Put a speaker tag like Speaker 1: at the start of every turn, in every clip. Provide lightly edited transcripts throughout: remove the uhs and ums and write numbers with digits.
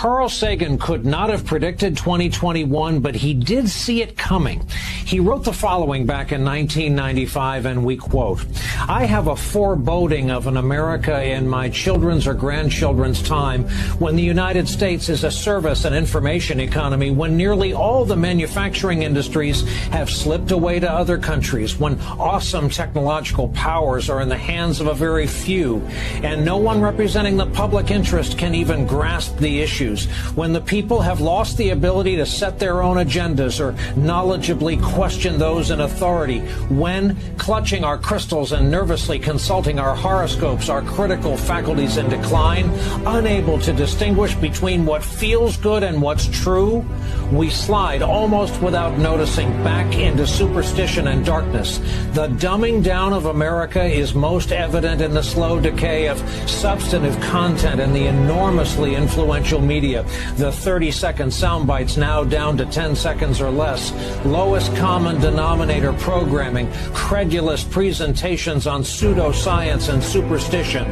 Speaker 1: Carl Sagan could not have predicted 2021, but he did see it coming. He wrote the following back in 1995, and we quote, "I have a foreboding of an America in my children's or grandchildren's time when the United States is a service and information economy, when nearly all the manufacturing industries have slipped away to other countries, when awesome technological powers are in the hands of a very few, and no one representing the public interest can even grasp the issues, when the people have lost the ability to set their own agendas or knowledgeably question those in authority, when, clutching our crystals and nervously consulting our horoscopes, our critical faculties in decline, unable to distinguish between what feels good and what's true, we slide almost without noticing back into superstition and darkness. The dumbing down of America is most evident in the slow decay of substantive content in the enormously influential media, the 30-second sound bites now down to 10 seconds or less, lowest common denominator programming, credulous presentations on pseudoscience and superstition,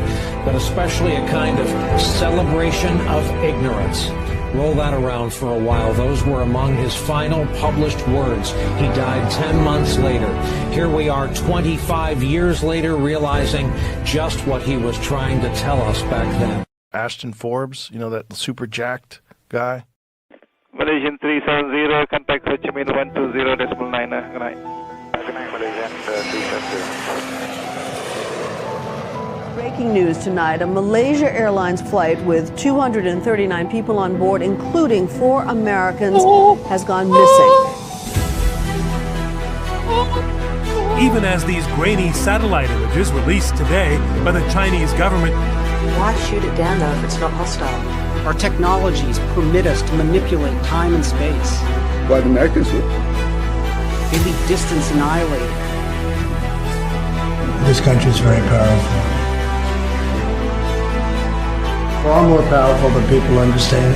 Speaker 1: but especially a kind of celebration of ignorance." Roll that around for a while. Those were among his final published words. He died 10 months later. Here we are 25 years later, realizing just what he was trying to tell us back then.
Speaker 2: Ashton Forbes, you know, that super jacked guy.
Speaker 3: Malaysian 370, contact Ho Chi Minh 120.9. Good night. Good night, Malaysian 370.
Speaker 4: Breaking news tonight, a Malaysia Airlines flight with 239 people on board, including 4 Americans, has gone missing.
Speaker 5: Even as these grainy satellite images released today by the Chinese government.
Speaker 6: Why shoot it down, though, if it's not hostile?
Speaker 7: Our technologies permit us to manipulate time and space.
Speaker 8: Why the Americans would?
Speaker 7: They leave distance annihilated.
Speaker 9: This country is very powerful. Far more powerful than people understand.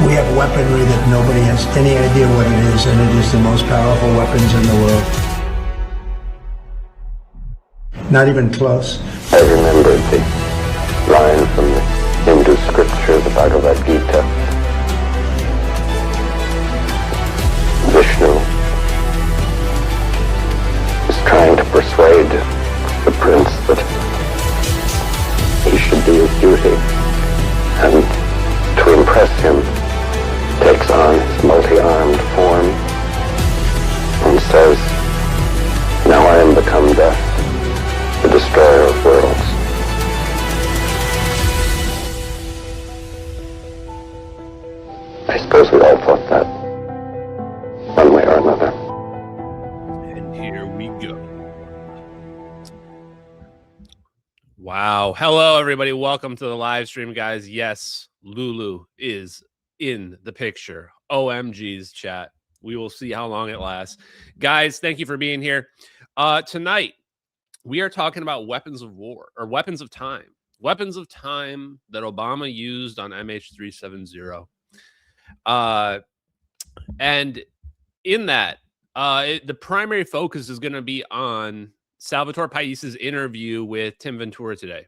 Speaker 9: We have weaponry that nobody has any idea what it is, and it is the most powerful weapons in the world. Not even close.
Speaker 10: I remembered the line from the Hindu scripture, the Bhagavad Gita. Vishnu is trying to persuade the prince that he should be his duty. And to impress him, takes on his multi-armed form and says, "Now I am become death, the destroyer of worlds." I suppose we all thought that, one way or another.
Speaker 11: And here we go. Wow. Hello, everybody. Welcome to the live stream, guys. Yes, Lulu is in the picture. OMG's chat. We will see how long it lasts. Guys, thank you for being here. Tonight, we are talking about weapons of war, or weapons of time. Weapons of time that Obama used on MH370. And in that, the primary focus is going to be on Salvatore Pais's interview with Tim Ventura today.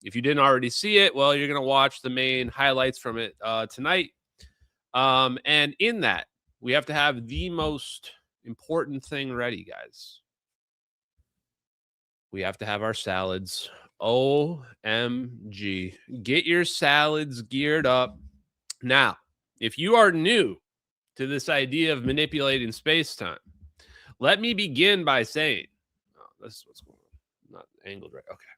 Speaker 11: If you didn't already see it, well, you're going to watch the main highlights from it tonight. And in that, we have to have the most important thing ready, guys. We have to have our salads. OMG. Get your salads geared up. Now, if you are new to this idea of manipulating space-time, let me begin by saying, this is what's going on. Not angled right. Okay.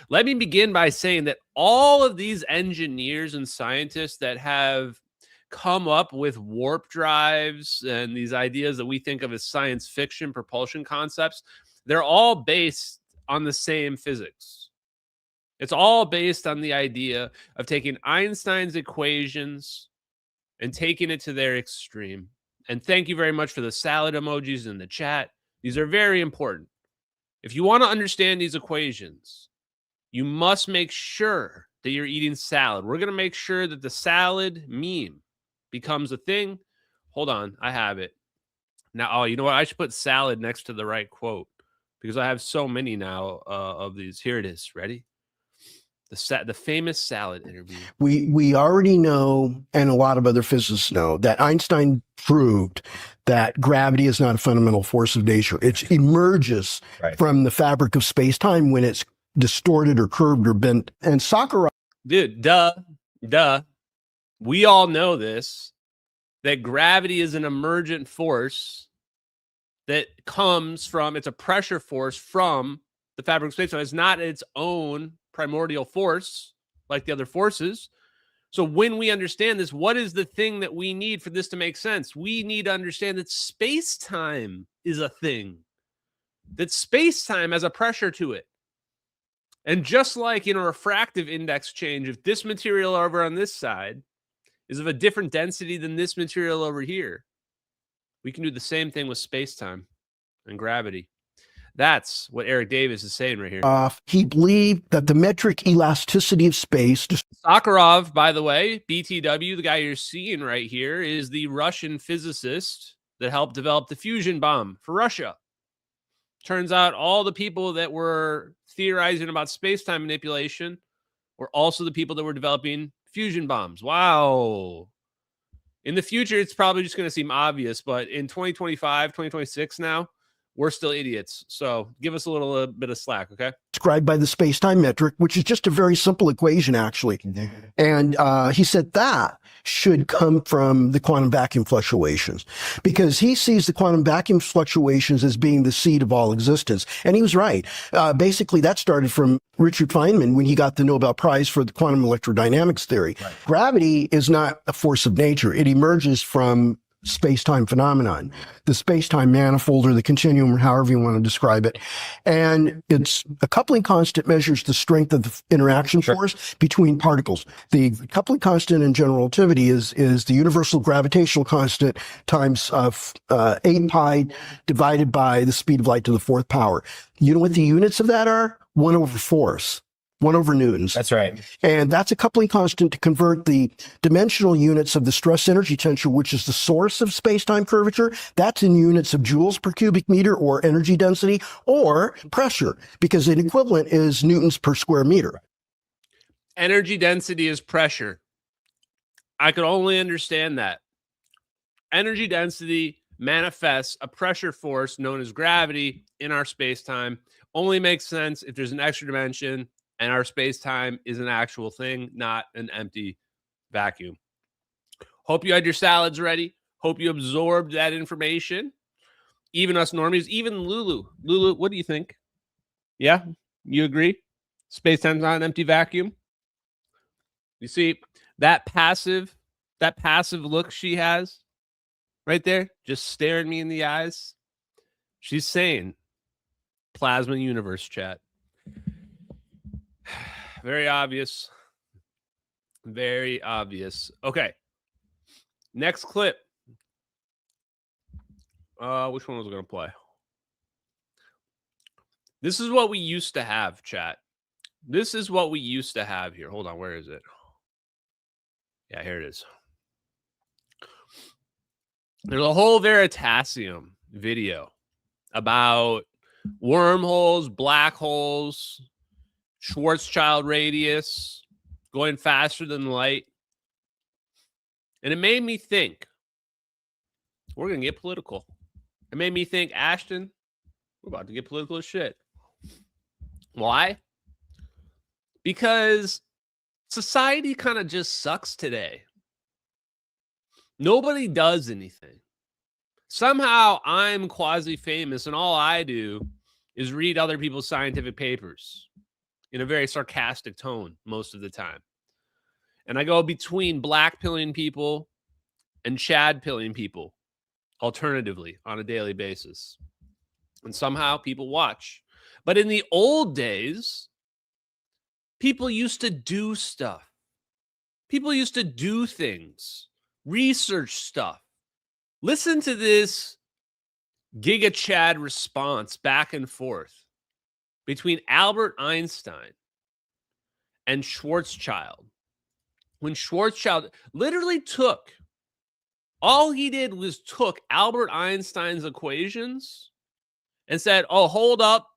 Speaker 11: Let me begin by saying that all of these engineers and scientists that have come up with warp drives and these ideas that we think of as science fiction propulsion concepts, they're all based on the same physics. It's all based on the idea of taking Einstein's equations and taking it to their extreme. And thank you very much for the salad emojis in the chat. These are very important. If you want to understand these equations, you must make sure that you're eating salad. We're going to make sure that the salad meme becomes a thing. Hold on, I have it. Now, oh, you know what? I should put salad next to the right quote because I have so many now of these. Here it is. Ready? The famous salad interview.
Speaker 9: We already know, and a lot of other physicists know, that Einstein proved that gravity is not a fundamental force of nature. It emerges from the fabric of space-time when it's distorted or curved or bent. And Sakharov...
Speaker 11: Dude, duh. We all know this, that gravity is an emergent force that comes from, it's a pressure force from the fabric of space. So it's not its own primordial force like the other forces. So when we understand this, what is the thing that we need for this to make sense? We need to understand that space-time is a thing, that space-time has a pressure to it. And just like in a refractive index change, if this material over on this side is of a different density than this material over here, we can do the same thing with space-time and gravity. That's what Eric Davis is saying right here.
Speaker 9: He believed that the metric elasticity of space...
Speaker 11: Sakharov, by the way, BTW, the guy you're seeing right here, is the Russian physicist that helped develop the fusion bomb for Russia. Turns out all the people that were theorizing about space-time manipulation were also the people that were developing fusion bombs. Wow. In the future, it's probably just going to seem obvious, but in 2025, 2026 now, we're still idiots. So give us a little bit of slack, okay?
Speaker 9: Described by the space-time metric, which is just a very simple equation, actually. And he said that should come from the quantum vacuum fluctuations, because he sees the quantum vacuum fluctuations as being the seed of all existence. And he was right. Basically, that started from Richard Feynman when he got the Nobel Prize for the quantum electrodynamics theory. Gravity is not a force of nature. It emerges from space-time phenomenon, the space-time manifold or the continuum, or however you want to describe it. And it's a coupling constant measures the strength of the interaction force between particles. The coupling constant in general relativity is the universal gravitational constant times 8 pi divided by the speed of light to the 4th power. You know what the units of that are? 1 over force. 1 over newtons.
Speaker 8: That's right.
Speaker 9: And that's a coupling constant to convert the dimensional units of the stress energy tensor, which is the source of space-time curvature. That's in units of joules per cubic meter, or energy density, or pressure, because an equivalent is newtons per square meter.
Speaker 11: Energy density is pressure. I could only understand that. Energy density manifests a pressure force known as gravity in our space-time. Only makes sense if there's an extra dimension and our space-time is an actual thing, not an empty vacuum. Hope you had your salads ready. Hope you absorbed that information. Even us normies, even Lulu. Lulu, what do you think? Yeah, you agree? Space-time's not an empty vacuum? You see that passive look she has right there, just staring me in the eyes? She's saying plasma universe, chat. Very obvious. Very obvious. Okay. Next clip. Which one was I going to play? This is what we used to have, chat. This is what we used to have here. Hold on. Where is it? Yeah, here it is. There's a whole Veritasium video about wormholes, black holes, Schwarzschild radius, going faster than light. And it made me think, we're going to get political. It made me think, Ashton, we're about to get political as shit. Why? Because society kind of just sucks today. Nobody does anything. Somehow I'm quasi-famous, and all I do is read other people's scientific papers in a very sarcastic tone most of the time. And I go between black pilling people and Chad pilling people alternatively on a daily basis. And somehow people watch. But in the old days, people used to do stuff. People used to do things, research stuff. Listen to this Giga Chad response back and forth between Albert Einstein and Schwarzschild. When Schwarzschild literally took, all he did was took Albert Einstein's equations and said, oh, hold up.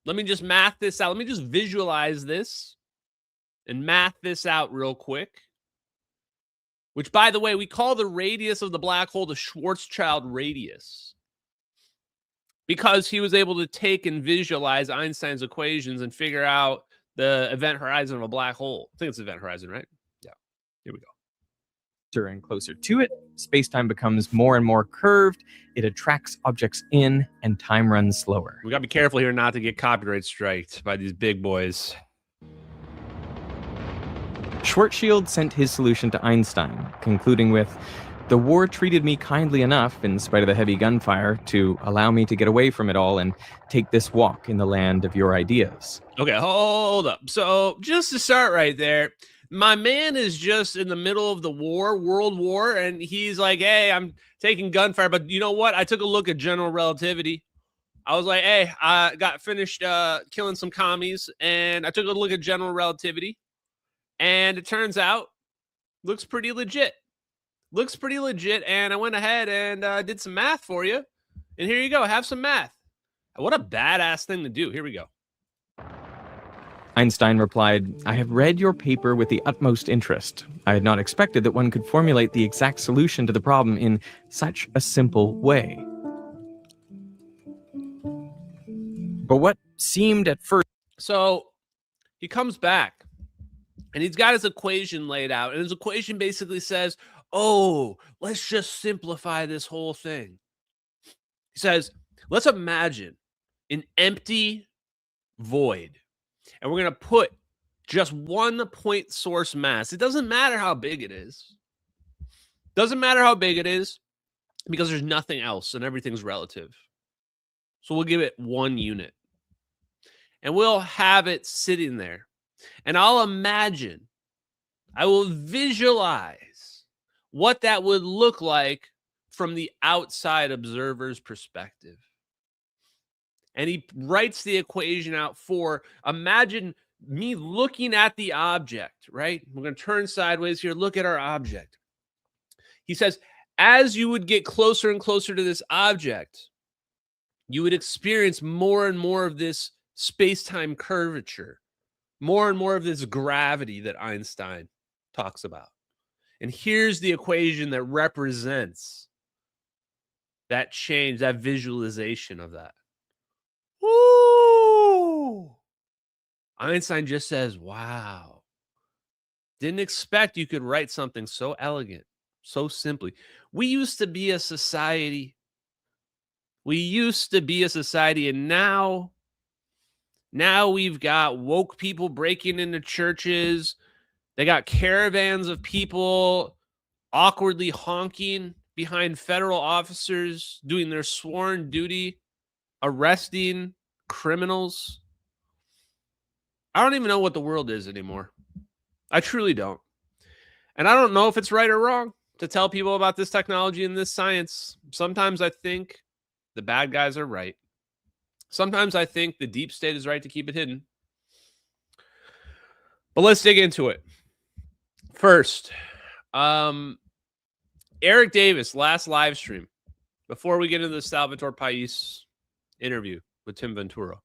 Speaker 11: Let me just math this out. Let me just visualize this. and math this out real quick, which, by the way, we call the radius of the black hole the Schwarzschild radius, because he was able to take and visualize Einstein's equations and figure out the event horizon of a black hole. I think it's event horizon, right? Yeah. Here we go.
Speaker 8: And closer to it, space-time becomes more and more curved. It attracts objects in, and time runs slower.
Speaker 11: We got to be careful here not to get copyright striked by these big boys.
Speaker 8: Schwarzschild sent his solution to Einstein, concluding with, "The war treated me kindly enough, in spite of the heavy gunfire, to allow me to get away from it all and take this walk in the land of your ideas."
Speaker 11: Okay, hold up. So just to start right there, my man is just in the middle of the war, World War, and he's like, hey, I'm taking gunfire, but you know what? I took a look at general relativity. I was like, hey, I got finished killing some commies, and I took a look at general relativity, and it turns out looks pretty legit. Looks pretty legit, and I went ahead and did some math for you, and here you go. Have some math. What a badass thing to do. Here we go.
Speaker 8: Einstein replied, "I have read your paper with the utmost interest. I had not expected that one could formulate the exact solution to the problem in such a simple way." But what seemed at first...
Speaker 11: So he comes back, and he's got his equation laid out, and his equation basically says, oh, let's just simplify this whole thing. He says, let's imagine an empty void, and we're going to put just one point source mass. It doesn't matter how big it is. Doesn't matter how big it is, because there's nothing else and everything's relative. So we'll give it 1 unit, and we'll have it sitting there. And I'll imagine, I will visualize what that would look like from the outside observer's perspective. And he writes the equation out for, imagine me looking at the object, right? We're going to turn sideways here, look at our object. He says, as you would get closer and closer to this object, you would experience more and more of this space-time curvature, more and more of this gravity that Einstein talks about. And here's the equation that represents that change, that visualization of that. Woo! Einstein just says, wow. Didn't expect you could write something so elegant, so simply. We used to be a society. And now we've got woke people breaking into churches. They got caravans of people awkwardly honking behind federal officers doing their sworn duty, arresting criminals. I don't even know what the world is anymore. I truly don't. And I don't know if it's right or wrong to tell people about this technology and this science. Sometimes I think the bad guys are right. Sometimes I think the deep state is right to keep it hidden. But let's dig into it. First, Eric Davis, last live stream, before we get into the Salvatore Pais interview with Tim Ventura.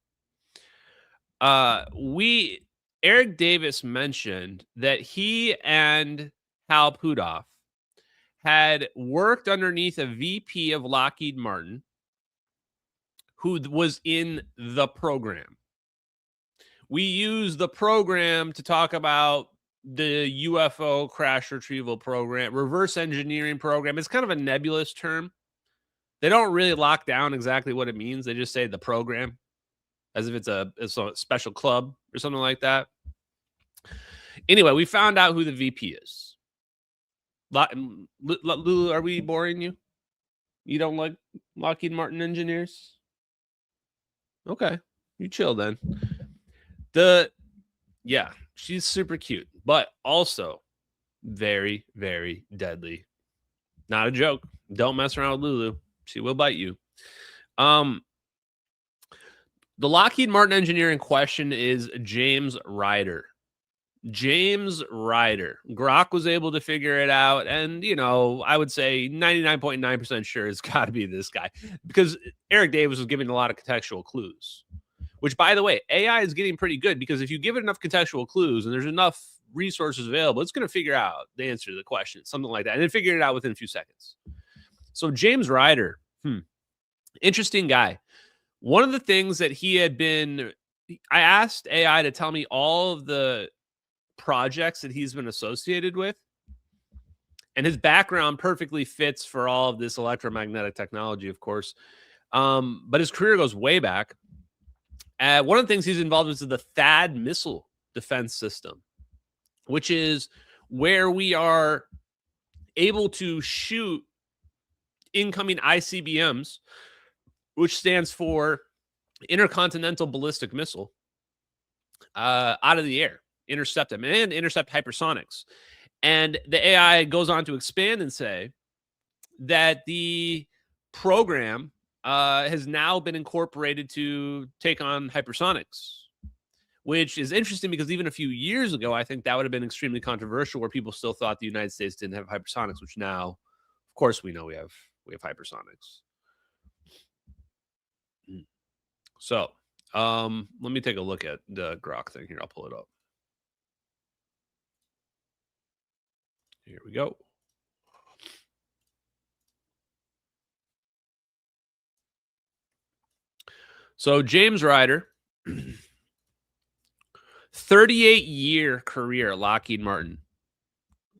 Speaker 11: Eric Davis mentioned that he and Hal Puthoff had worked underneath a VP of Lockheed Martin who was in the program. We use the program to talk about the UFO crash retrieval program, reverse engineering program. It's kind of a nebulous term. They don't really lock down exactly what it means. They just say the program, as if it's a special club or something like that. Anyway, we found out who the VP is. Lulu, are we boring you? You don't like Lockheed Martin engineers? Okay, you chill then. Yeah, she's super cute, but also very, very deadly. Not a joke. Don't mess around with Lulu. She will bite you. The Lockheed Martin engineer in question is James Ryder. James Ryder. Grok was able to figure it out, and, I would say 99.9% sure it's got to be this guy, because Eric Davis was giving a lot of contextual clues. which, by the way, AI is getting pretty good because if you give it enough contextual clues and there's enough resources available, it's going to figure out the answer to the question, something like that, and then figure it out within a few seconds. So James Ryder, interesting guy. One of the things that he had been, I asked AI to tell me all of the projects that he's been associated with, and his background perfectly fits for all of this electromagnetic technology, of course. But his career goes way back. One of the things he's involved with is the THAAD missile defense system, which is where we are able to shoot incoming ICBMs, which stands for Intercontinental Ballistic Missile, out of the air, intercept them, and intercept hypersonics. And the AI goes on to expand and say that the program has now been incorporated to take on hypersonics, which is interesting because even a few years ago, I think that would have been extremely controversial, where people still thought the United States didn't have hypersonics, which now, of course, we know we have hypersonics. So let me take a look at the Grok thing here. I'll pull it up. Here we go. So James Ryder, 38-year career at Lockheed Martin,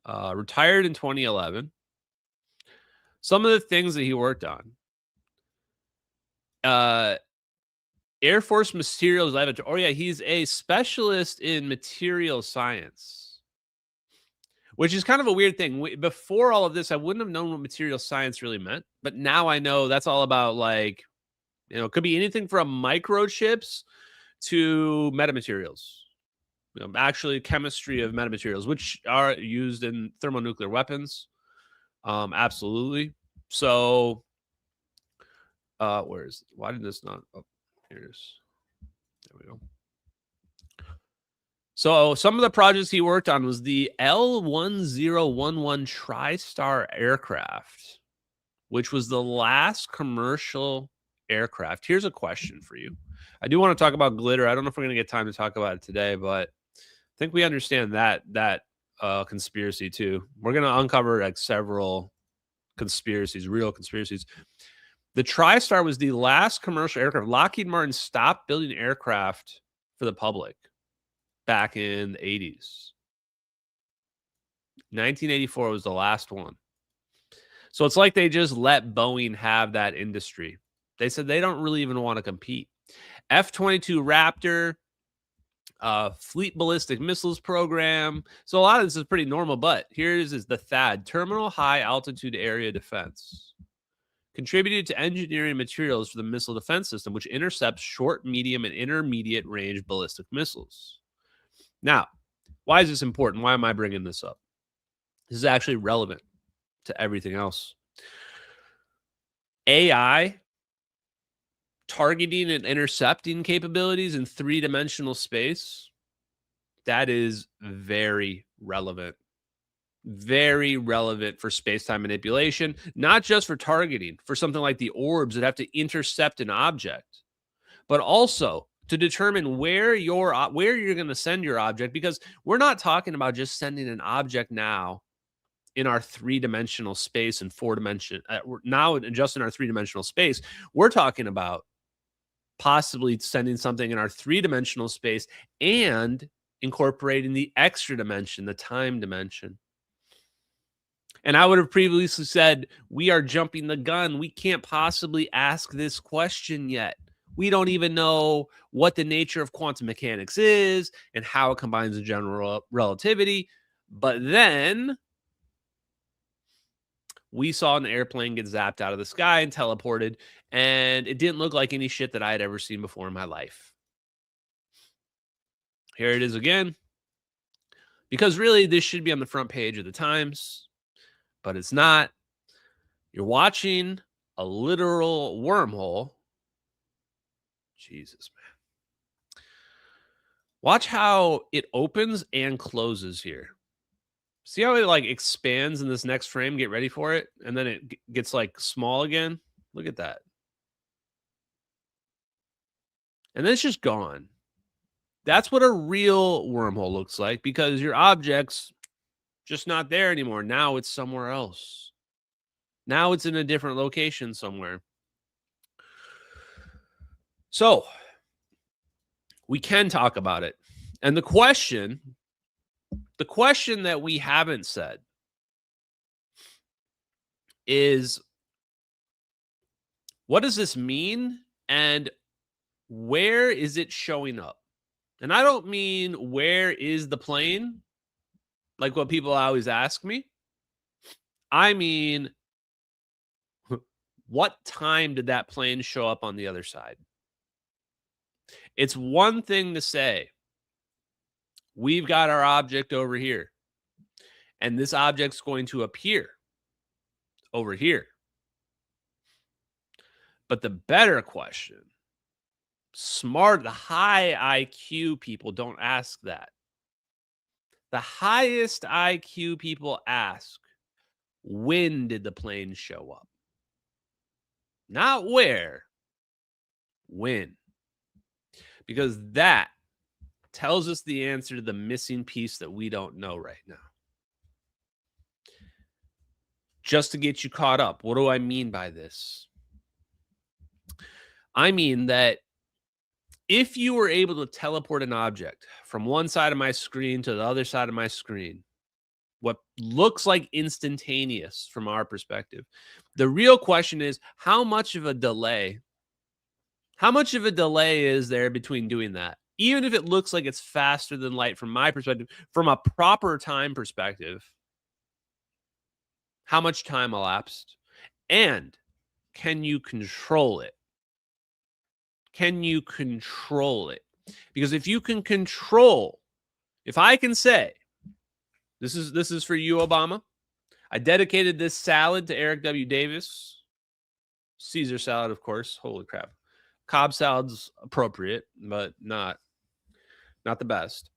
Speaker 11: retired in 2011. Some of the things that he worked on. Air Force Materials Laboratory. Oh, yeah, he's a specialist in material science, which is kind of a weird thing. Before all of this, I wouldn't have known what material science really meant. But now I know that's all about, like, it could be anything from microchips to metamaterials. Actually, chemistry of metamaterials, which are used in thermonuclear weapons. Absolutely. So, why did this not? Oh, there we go. So some of the projects he worked on was the L-1011 TriStar aircraft, which was the last commercial aircraft. Here's a question for you. I do want to talk about glitter. I don't know if we're going to get time to talk about it today, but I think we understand that conspiracy too. We're going to uncover like several conspiracies, real conspiracies. The TriStar was the last commercial aircraft. Lockheed Martin stopped building aircraft for the public back in the 80s. 1984 was the last one. So it's like they just let Boeing have that industry. They said they don't really even want to compete. F-22 Raptor, Fleet Ballistic Missiles Program. So a lot of this is pretty normal, but here is the THAAD, Terminal High Altitude Area Defense. Contributed to engineering materials for the missile defense system, which intercepts short, medium, and intermediate range ballistic missiles. Now, why is this important? Why am I bringing this up? This is actually relevant to everything else. AI targeting and intercepting capabilities in three-dimensional space, that is very relevant. Very relevant for space-time manipulation, not just for targeting, for something like the orbs that have to intercept an object, but also to determine where you're going to send your object, because we're not talking about just sending an object now in our three-dimensional space and four-dimension. Now, just in our three-dimensional space, we're talking about possibly sending something in our three-dimensional space and incorporating the extra dimension, the time dimension. And I would have previously said, we are jumping the gun. We can't possibly ask this question yet. We don't even know what the nature of quantum mechanics is and how it combines with general relativity. But then we saw an airplane get zapped out of the sky and teleported, and it didn't look like any shit that I had ever seen before in my life. Here it is again. Because really, this should be on the front page of the Times. But it's not. You're watching a literal wormhole. Jesus, man. Watch how it opens and closes here. See how it like expands in this next frame? Get ready for it. And then it gets like small again. Look at that. And then it's just gone. That's what a real wormhole looks like, because your object's just not there anymore. Now it's somewhere else. Now it's in a different location somewhere. So we can talk about it. And the question that we haven't said is, what does this mean and where is it showing up? And I don't mean where is the plane, like what people always ask me. I mean, what time did that plane show up on the other side? It's one thing to say, we've got our object over here, and this object's going to appear over here. But the better question, the high IQ people don't ask that. The highest IQ people ask, when did the plane show up? Not where, when. Because that tells us the answer to the missing piece that we don't know right now. Just to get you caught up, what do I mean by this? I mean that if you were able to teleport an object from one side of my screen to the other side of my screen, what looks like instantaneous from our perspective, the real question is, how much of a delay is there between doing that? Even if it looks like it's faster than light from my perspective, from a proper time perspective, how much time elapsed? And can you control it? Can you control it? Because if you can control, if I can say, this is for you, Obama. I dedicated this salad to Eric W. Davis. Caesar salad, of course. Holy crap. Cobb salad's appropriate, but not the best.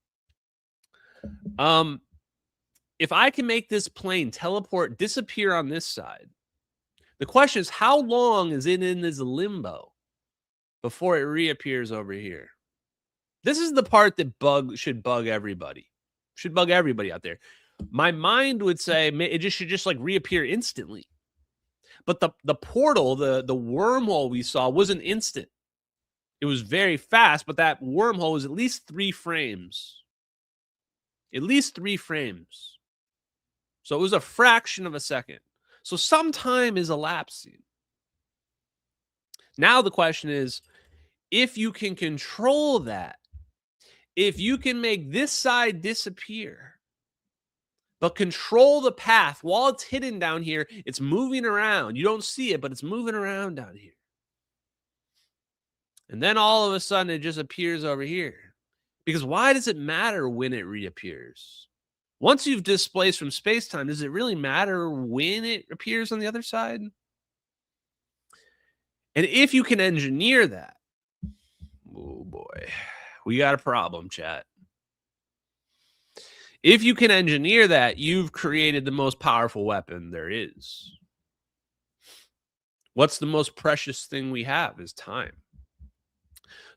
Speaker 11: If I can make this plane disappear on this side, the question is, how long is it in this limbo before it reappears over here? This is the part that should bug everybody. Should bug everybody out there. My mind would say it should just like reappear instantly. But the portal, the wormhole we saw wasn't instant. It was very fast, but that wormhole was at least 3 frames. At least 3 frames. So it was a fraction of a second. So some time is elapsing. Now the question is, if you can control that, if you can make this side disappear, but control the path while it's hidden down here, it's moving around. You don't see it, but it's moving around down here. And then all of a sudden it just appears over here. Because why does it matter when it reappears? Once you've displaced from space-time, does it really matter when it appears on the other side? And if you can engineer that, oh boy, we got a problem, chat. If you can engineer that, you've created the most powerful weapon there is. What's the most precious thing we have is time.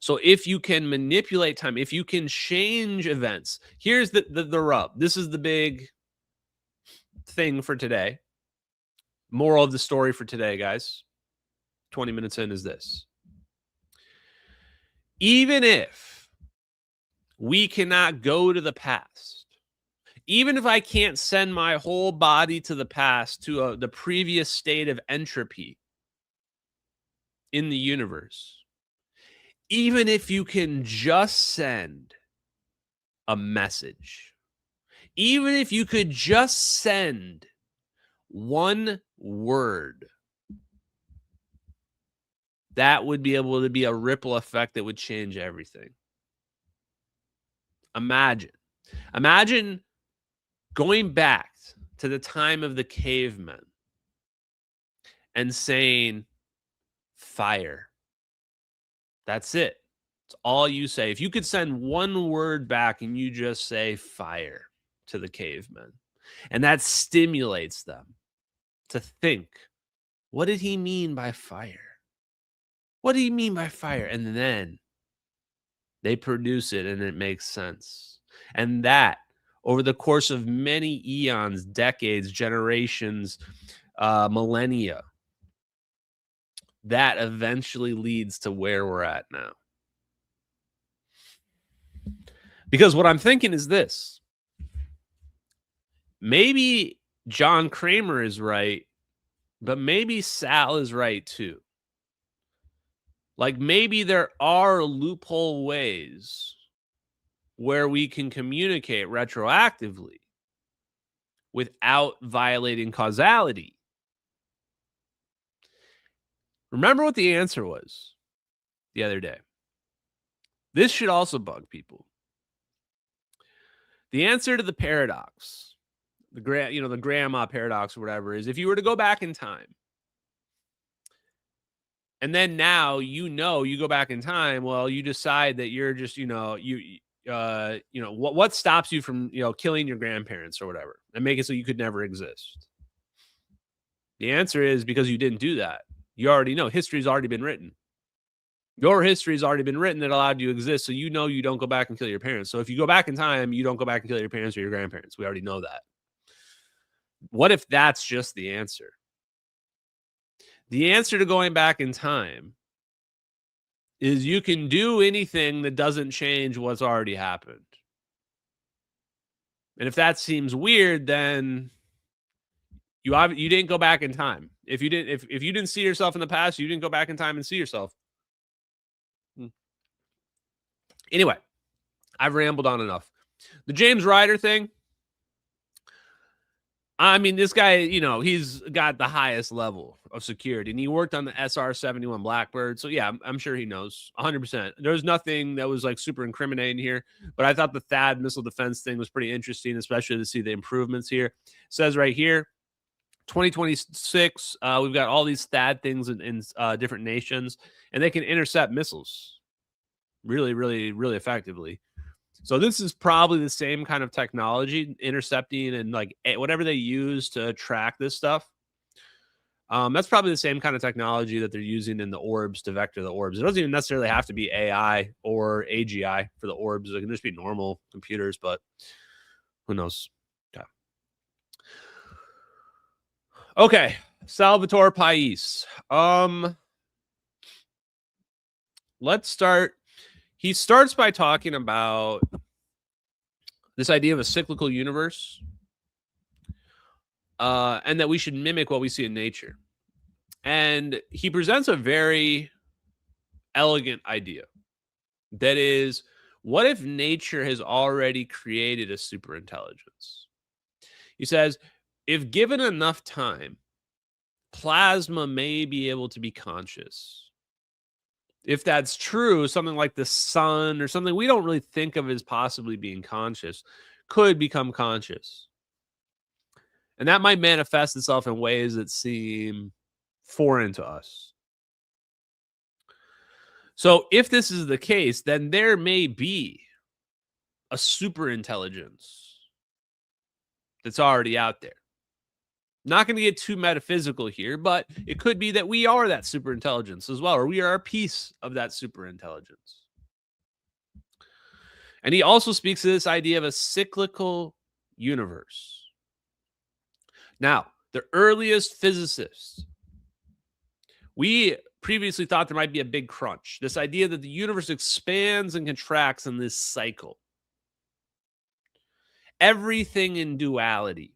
Speaker 11: So if you can manipulate time, if you can change events, here's the rub. This is the big thing for today. Moral of the story for today, guys. 20 minutes in is this. Even if we cannot go to the past, even if I can't send my whole body to the past, to the previous state of entropy in the universe, even if you can just send a message, even if you could just send one word, that would be able to be a ripple effect that would change everything. Imagine going back to the time of the cavemen and saying fire. That's it. It's all you say. If you could send one word back and you just say fire to the cavemen, and that stimulates them to think, what did he mean by fire? What do you mean by fire? And then They produce it and it makes sense. And that, over the course of many eons, decades, generations, millennia, that eventually leads to where we're at now. Because what I'm thinking is this. Maybe John Kramer is right, but maybe Sal is right too. Like maybe there are loophole ways where we can communicate retroactively without violating causality. Remember what the answer was the other day. This should also bug people. The answer to the paradox, the grandma paradox or whatever, is if you were to go back in time, and then now you go back in time, well, you decide that you're just what stops you from killing your grandparents or whatever and make it so you could never exist? The answer is because you didn't do that. You already know. History's already been written. Your history's already been written that allowed you to exist, so you don't go back and kill your parents. So if you go back in time, you don't go back and kill your parents or your grandparents. We already know that. What if that's just the answer? The answer to going back in time is you can do anything that doesn't change what's already happened. And if that seems weird, then you didn't go back in time. If you didn't see yourself in the past, you didn't go back in time and see yourself. Anyway, I've rambled on enough. The James Ryder thing. I mean, this guy, he's got the highest level of security, and he worked on the SR-71 Blackbird. So, yeah, I'm sure he knows 100%. There's nothing that was like super incriminating here, but I thought the THAAD missile defense thing was pretty interesting, especially to see the improvements here. It says right here, 2026, we've got all these THAAD things in different nations, and they can intercept missiles really, really, really effectively. So this is probably the same kind of technology, intercepting and like whatever they use to track this stuff. That's probably the same kind of technology that they're using in the orbs to vector the orbs. It doesn't even necessarily have to be AI or AGI for the orbs. It can just be normal computers, but who knows? Okay. Salvatore Pais. Let's start. He starts by talking about this idea of a cyclical universe, and that we should mimic what we see in nature. And he presents a very elegant idea. That is, what if nature has already created a superintelligence? He says, if given enough time, plasma may be able to be conscious. If that's true, something like the sun or something we don't really think of as possibly being conscious could become conscious. And that might manifest itself in ways that seem foreign to us. So if this is the case, then there may be a superintelligence that's already out there. Not going to get too metaphysical here, but it could be that we are that superintelligence as well, or we are a piece of that superintelligence. And he also speaks to this idea of a cyclical universe. Now, the earliest physicists, we previously thought there might be a big crunch. This idea that the universe expands and contracts in this cycle. Everything in duality.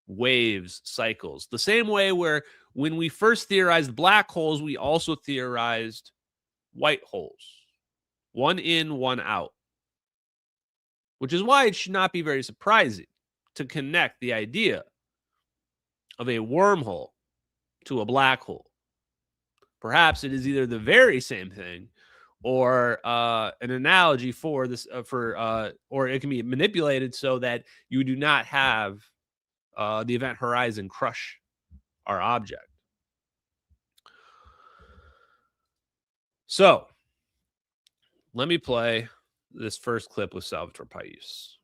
Speaker 11: Waves, cycles. The same way where when we first theorized black holes, we also theorized white holes. One in, one out. Which is why it should not be very surprising to connect the idea of a wormhole to a black hole. Perhaps it is either the very same thing or an analogy for this, or it can be manipulated so that you do not have the event horizon crush our object. So let me play this first clip with Salvatore Pais.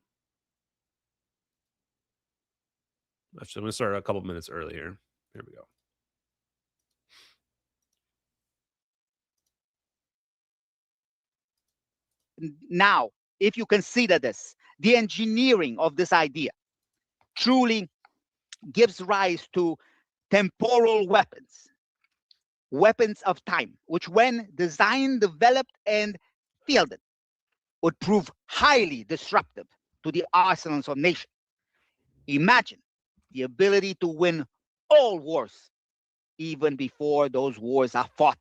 Speaker 11: Actually, I'm going to start a couple minutes earlier. Here we go.
Speaker 12: now, if you consider this, the engineering of this idea truly gives rise to temporal weapons of time, which when designed, developed, and fielded, would prove highly disruptive to the arsenals of nations. Imagine the ability to win all wars, even before those wars are fought.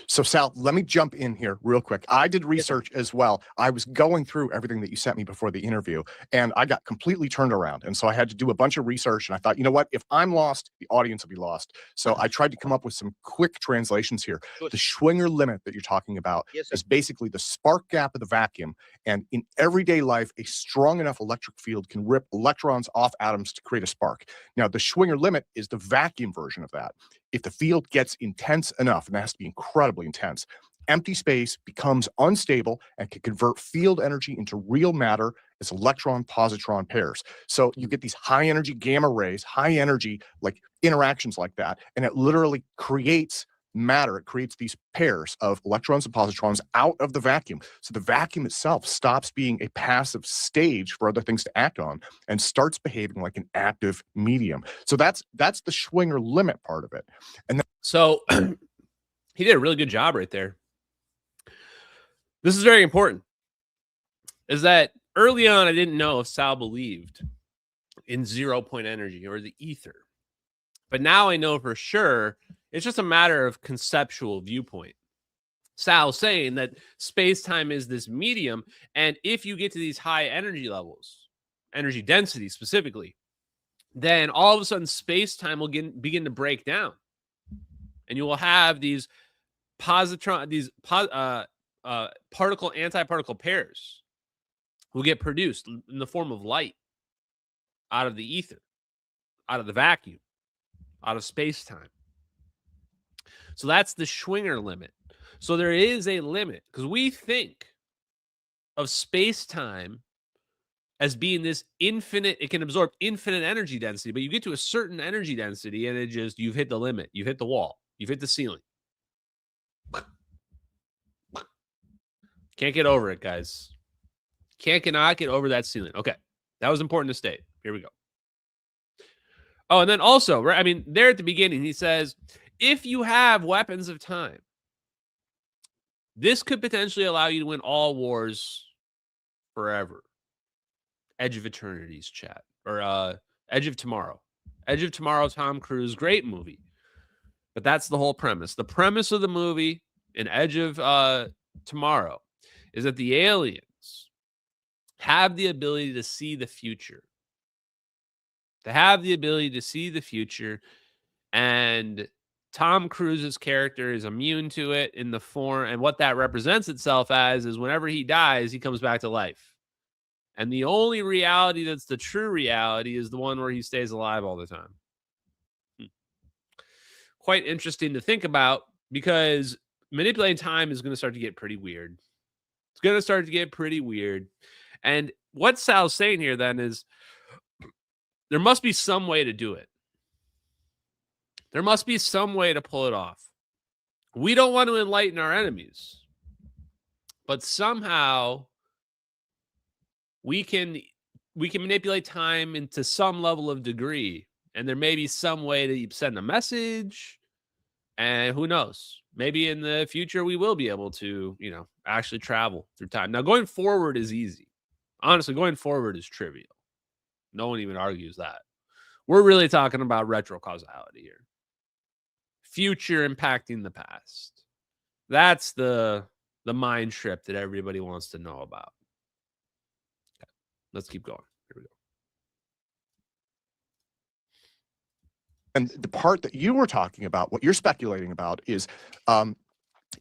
Speaker 13: So, Sal, let me jump in here real quick. I did research as well. I was going through everything that you sent me before the interview, and I got completely turned around. And so I had to do a bunch of research, and I thought, you know what? If I'm lost, the audience will be lost. So I tried to come up with some quick translations here. The Schwinger limit that you're talking about is basically the spark gap of the vacuum. And in everyday life, a strong enough electric field can rip electrons off atoms to create a spark. Now, the Schwinger limit is the vacuum version of that. If the field gets intense enough, and that has to be incredibly intense, empty space becomes unstable and can convert field energy into real matter as electron-positron pairs. So you get these high-energy gamma rays, high-energy like interactions like that, and it literally creates matter. It creates these pairs of electrons and positrons out of the vacuum. So the vacuum itself stops being a passive stage for other things to act on and starts behaving like an active medium. So that's the Schwinger limit part of it. And then
Speaker 11: so he did a really good job right there. This is very important. Is that early on I didn't know if Sal believed in 0-point energy or the ether. But now I know for sure it's just a matter of conceptual viewpoint. Sal's saying that space-time is this medium, and if you get to these high energy levels, energy density specifically, then all of a sudden space-time will begin to break down. And you will have these particle-antiparticle pairs will get produced in the form of light out of the ether, out of the vacuum, out of space-time. So that's the Schwinger limit. So there is a limit because we think of space-time as being this infinite, it can absorb infinite energy density, but you get to a certain energy density and you've hit the limit. You've hit the wall. You've hit the ceiling. Can't get over it, guys. Cannot get over that ceiling. Okay. That was important to state. Here we go. Oh, and then also, right, I mean, there at the beginning, he says, if you have weapons of time, this could potentially allow you to win all wars forever. Edge of Eternity's chat. Or Edge of Tomorrow. Edge of Tomorrow, Tom Cruise, great movie. But that's the whole premise. The premise of the movie in Edge of Tomorrow is that the aliens have the ability to see the future. To have the ability to see the future, and Tom Cruise's character is immune to it in the form, and what that represents itself as is whenever he dies, he comes back to life. And the only reality that's the true reality is the one where he stays alive all the time. Quite interesting to think about because manipulating time is going to start to get pretty weird. It's going to start to get pretty weird. And what Sal's saying here then is there must be some way to do it. There must be some way to pull it off. We don't want to enlighten our enemies, but somehow we can manipulate time into some level of degree, and there may be some way to send a message, and who knows? Maybe in the future we will be able to, actually travel through time. Now, going forward is easy. Honestly, going forward is trivial. No one even argues that. We're really talking about retrocausality here. Future impacting the past. That's the mind trip that everybody wants to know about. Okay, let's keep going. Here we go.
Speaker 13: And the part that you were talking about, what you're speculating about is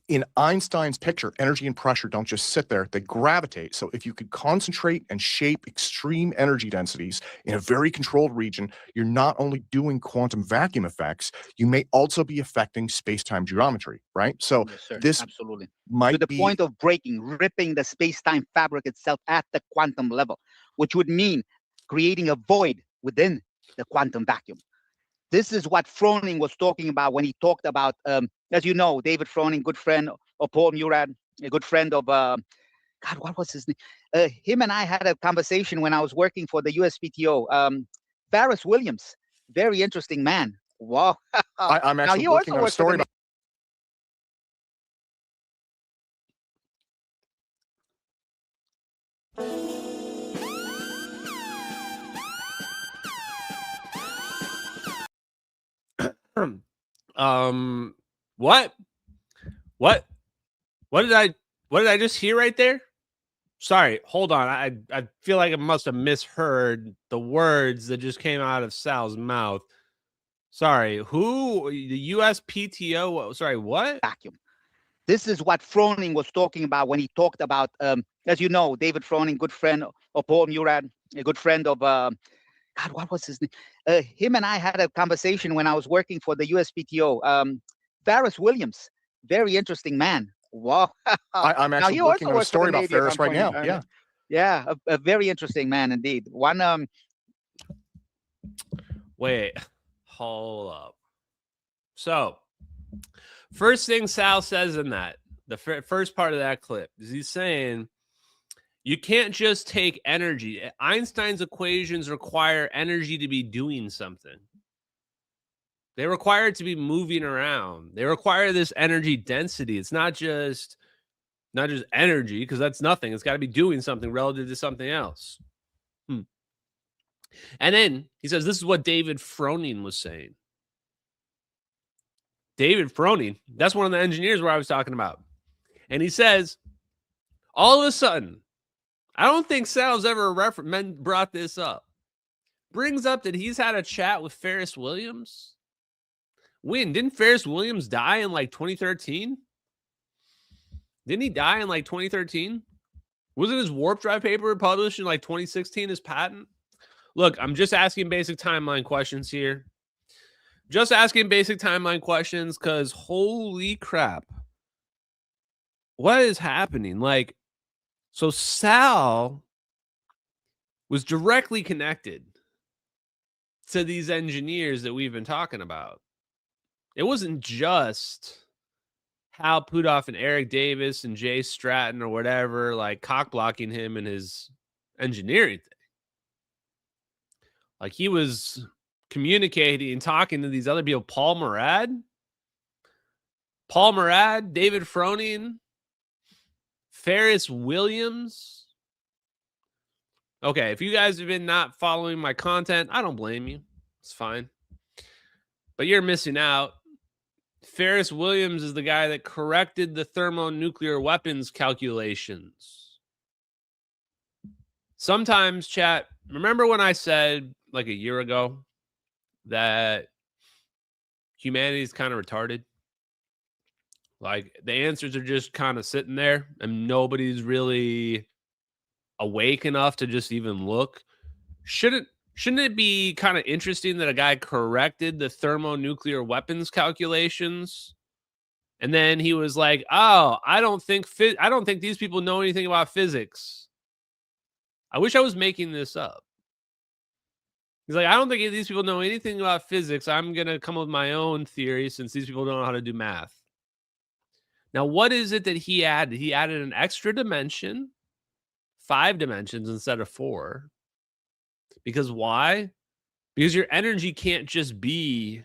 Speaker 13: in Einstein's picture, energy and pressure don't just sit there, they gravitate. So if you could concentrate and shape extreme energy densities in a very controlled region, you're not only doing quantum vacuum effects, you may also be affecting space-time geometry, right? So
Speaker 12: yes,
Speaker 13: this
Speaker 12: absolutely
Speaker 13: might
Speaker 12: to the point of ripping the space-time fabric itself at the quantum level, which would mean creating a void within the quantum vacuum. This is what Froning was talking about when he talked about, as you know, David Froning, good friend of Paul Murad, a good friend of God, what was his name? Him and I had a conversation when I was working for the USPTO. Ferris Williams, very interesting man. Wow.
Speaker 13: I'm
Speaker 12: now
Speaker 13: actually
Speaker 12: he
Speaker 13: working
Speaker 12: also
Speaker 13: on a
Speaker 12: works for
Speaker 13: story
Speaker 12: the
Speaker 13: about.
Speaker 11: What? What? What did I just hear right there? Sorry, hold on. I feel like I must have misheard the words that just came out of Sal's mouth. Sorry, who? The USPTO? Sorry, what?
Speaker 12: vacuum. This is what Froning was talking about when he talked about, as you know, David Froning, good friend of Paul Murad, a good friend of, God, what was his name? Him and I had a conversation when I was working for the USPTO. Ferris Williams, very interesting man. Wow.
Speaker 13: I'm
Speaker 12: now
Speaker 13: actually
Speaker 12: he
Speaker 13: working
Speaker 12: also
Speaker 13: on a
Speaker 12: works for the
Speaker 13: story about
Speaker 12: Navy, if
Speaker 13: Ferris
Speaker 12: I'm
Speaker 13: right now.
Speaker 12: pointing-
Speaker 13: Yeah.
Speaker 12: Yeah, a very interesting man indeed. One,
Speaker 11: Wait, hold up. So, first thing Sal says in that, the first part of that clip, is he's saying you can't just take energy. Einstein's equations require energy to be doing something. They require it to be moving around. They require this energy density. It's not just energy, because that's nothing. It's got to be doing something relative to something else. And then he says, this is what David Froning was saying. David Froning, that's one of the engineers where I was talking about. And he says, all of a sudden, I don't think Sal's ever brought this up. Brings up that he's had a chat with Ferris Williams. Didn't Ferris Williams die in like 2013? Didn't he die in like 2013? Wasn't his warp drive paper published in like 2016, his patent? Look, I'm just asking basic timeline questions here. Just asking basic timeline questions because holy crap. What is happening? Like, so Sal was directly connected to these engineers that we've been talking about. It wasn't just Hal Puthoff and Eric Davis and Jay Stratton or whatever, like cock blocking him in his engineering thing. Like he was communicating and talking to these other people. Paul Murad, David Froning, Ferris Williams. Okay, if you guys have been not following my content, I don't blame you. It's fine. But you're missing out. Ferris Williams is the guy that corrected the thermonuclear weapons calculations. Sometimes, chat, remember when I said like a year ago that humanity is kind of retarded? Like the answers are just kind of sitting there and nobody's really awake enough to just even look. Shouldn't it be kind of interesting that a guy corrected the thermonuclear weapons calculations and then he was like, "Oh, I don't think these people know anything about physics." I wish I was making this up. He's like, "I don't think these people know anything about physics. I'm going to come up with my own theory since these people don't know how to do math." Now, what is it that he added? He added an extra dimension, 5 dimensions instead of 4. Because why? Because your energy can't just be...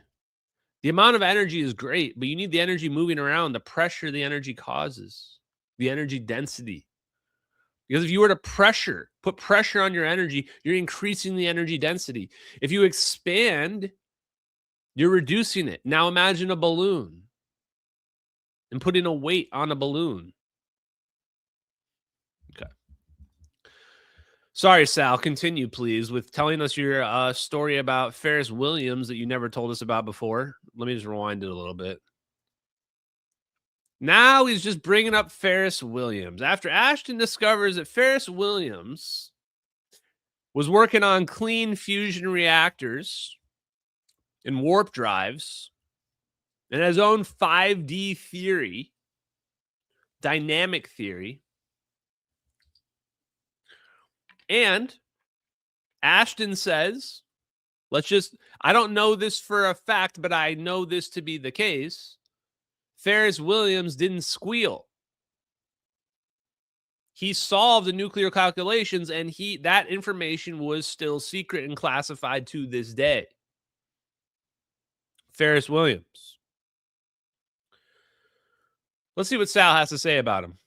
Speaker 11: The amount of energy is great, but you need the energy moving around, the pressure the energy causes, the energy density. Because if you were to put pressure on your energy, you're increasing the energy density. If you expand, you're reducing it. Now imagine a balloon and putting a weight on a balloon. Okay. Sorry, Sal. Continue, please, with telling us your story about Ferris Williams that you never told us about before. Let me just rewind it a little bit. Now he's just bringing up Ferris Williams. After Ashton discovers that Ferris Williams was working on clean fusion reactors and warp drives and his own 5D theory, dynamic theory, and Ashton says, I don't know this for a fact, but I know this to be the case. Ferris Williams didn't squeal. he solved the nuclear calculations, and that information was still secret and classified to this day. Ferris Williams. Let's see what Sal has to say about him.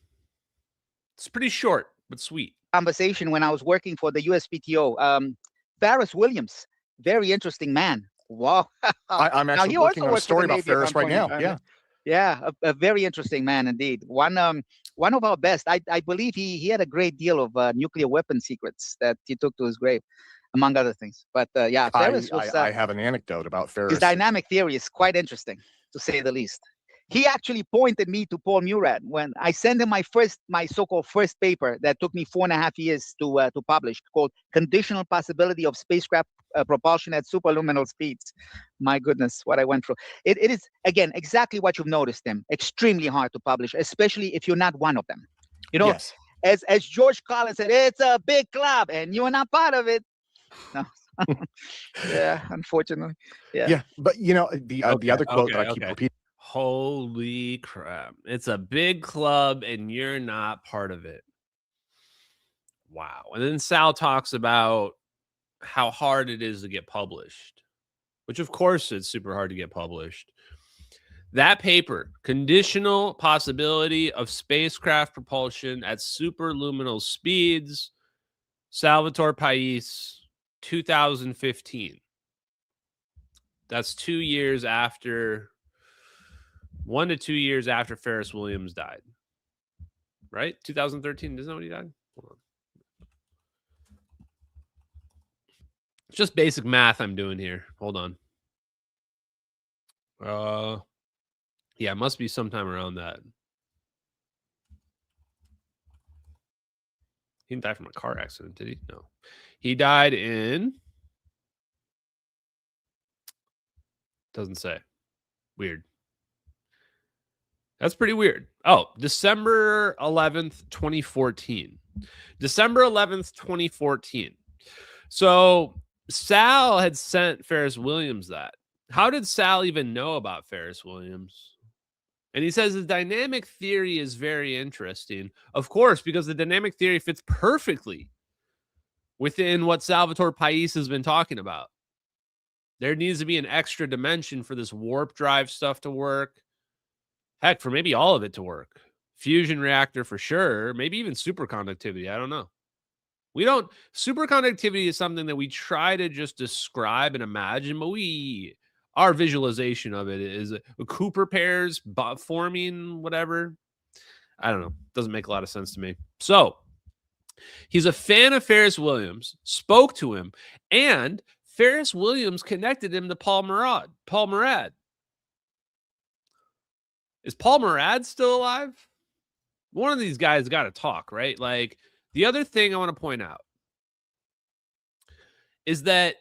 Speaker 11: It's pretty short, but sweet.
Speaker 12: Conversation when I was working for the USPTO. Ferris Williams, very interesting man. Wow.
Speaker 13: I'm actually
Speaker 12: he
Speaker 13: working
Speaker 12: also
Speaker 13: on a
Speaker 12: works for
Speaker 13: story
Speaker 12: the
Speaker 13: about
Speaker 12: Navy at
Speaker 13: Ferris
Speaker 12: one
Speaker 13: right
Speaker 12: point in
Speaker 13: now.
Speaker 12: time.
Speaker 13: Yeah.
Speaker 12: Yeah, a very interesting man indeed. One of our best. I believe he had a great deal of nuclear weapon secrets that he took to his grave, among other things. But yeah, Ferris was.
Speaker 13: I have an anecdote about Ferris.
Speaker 12: His dynamic theory is quite interesting, to say the least. He actually pointed me to Paul Murad when I sent him my so-called first paper that took me 4.5 years to publish, called "Conditional Possibility of Spacecraft Propulsion at Superluminal Speeds." My goodness, what I went through. It is, again, exactly what you've noticed, Tim. Extremely hard to publish, especially if you're not one of them. You know,
Speaker 13: yes.
Speaker 12: as George Carlin said, it's a big club, and you're not part of it. No. Yeah, unfortunately.
Speaker 13: Yeah, but the other quote that I keep repeating.
Speaker 11: Holy crap. It's a big club and you're not part of it. Wow. And then Sal talks about how hard it is to get published, which of course it's super hard to get published. That paper, Conditional Possibility of Spacecraft Propulsion at Superluminal Speeds, Salvatore Pais, 2015. That's 2 years after... 1 to 2 years after Ferris Williams died. Right? 2013. Isn't that when he died? Hold on. It's just basic math I'm doing here. Hold on. Yeah, it must be sometime around that. He didn't die from a car accident, did he? No. He died in... Doesn't say. Weird. That's pretty weird. Oh, December 11th, 2014. December 11th, 2014. So Sal had sent Ferris Williams that. How did Sal even know about Ferris Williams? And he says the dynamic theory is very interesting. Of course, because the dynamic theory fits perfectly within what Salvatore Pais has been talking about. There needs to be an extra dimension for this warp drive stuff to work. Heck, for maybe all of it to work. Fusion reactor for sure. Maybe even superconductivity. I don't know. Superconductivity is something that we try to just describe and imagine, but our visualization of it is Cooper pairs forming whatever. I don't know. Doesn't make a lot of sense to me. So he's a fan of Ferris Williams, spoke to him, and Ferris Williams connected him to Paul Murad. Is Paul Murad still alive? One of these guys got to talk, right? Like, the other thing I want to point out is that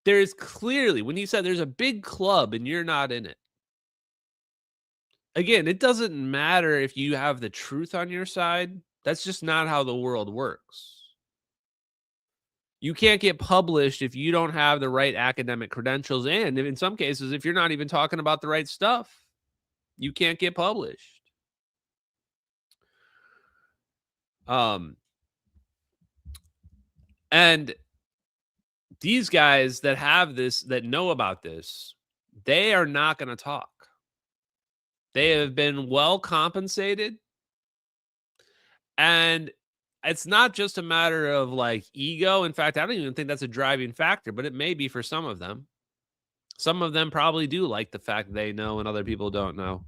Speaker 11: there's clearly, when he said there's a big club and you're not in it. Again, it doesn't matter if you have the truth on your side. That's just not how the world works. You can't get published if you don't have the right academic credentials, and in some cases, if you're not even talking about the right stuff. You can't get published. And these guys that have this, that know about this, they are not going to talk. They have been well compensated. And it's not just a matter of like ego. In fact, I don't even think that's a driving factor, but it may be for some of them. Some of them probably do like the fact they know and other people don't know.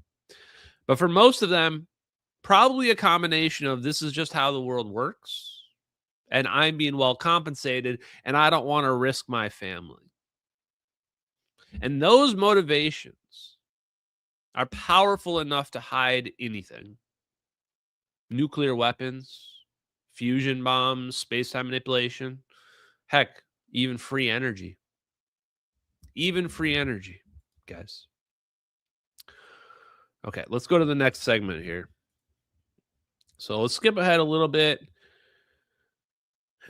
Speaker 11: But for most of them, probably a combination of this is just how the world works, and I'm being well compensated, and I don't want to risk my family. And those motivations are powerful enough to hide anything. Nuclear weapons, fusion bombs, space-time manipulation, heck, even free energy. Even free energy, guys. Okay, let's go to the next segment here. So let's skip ahead a little bit.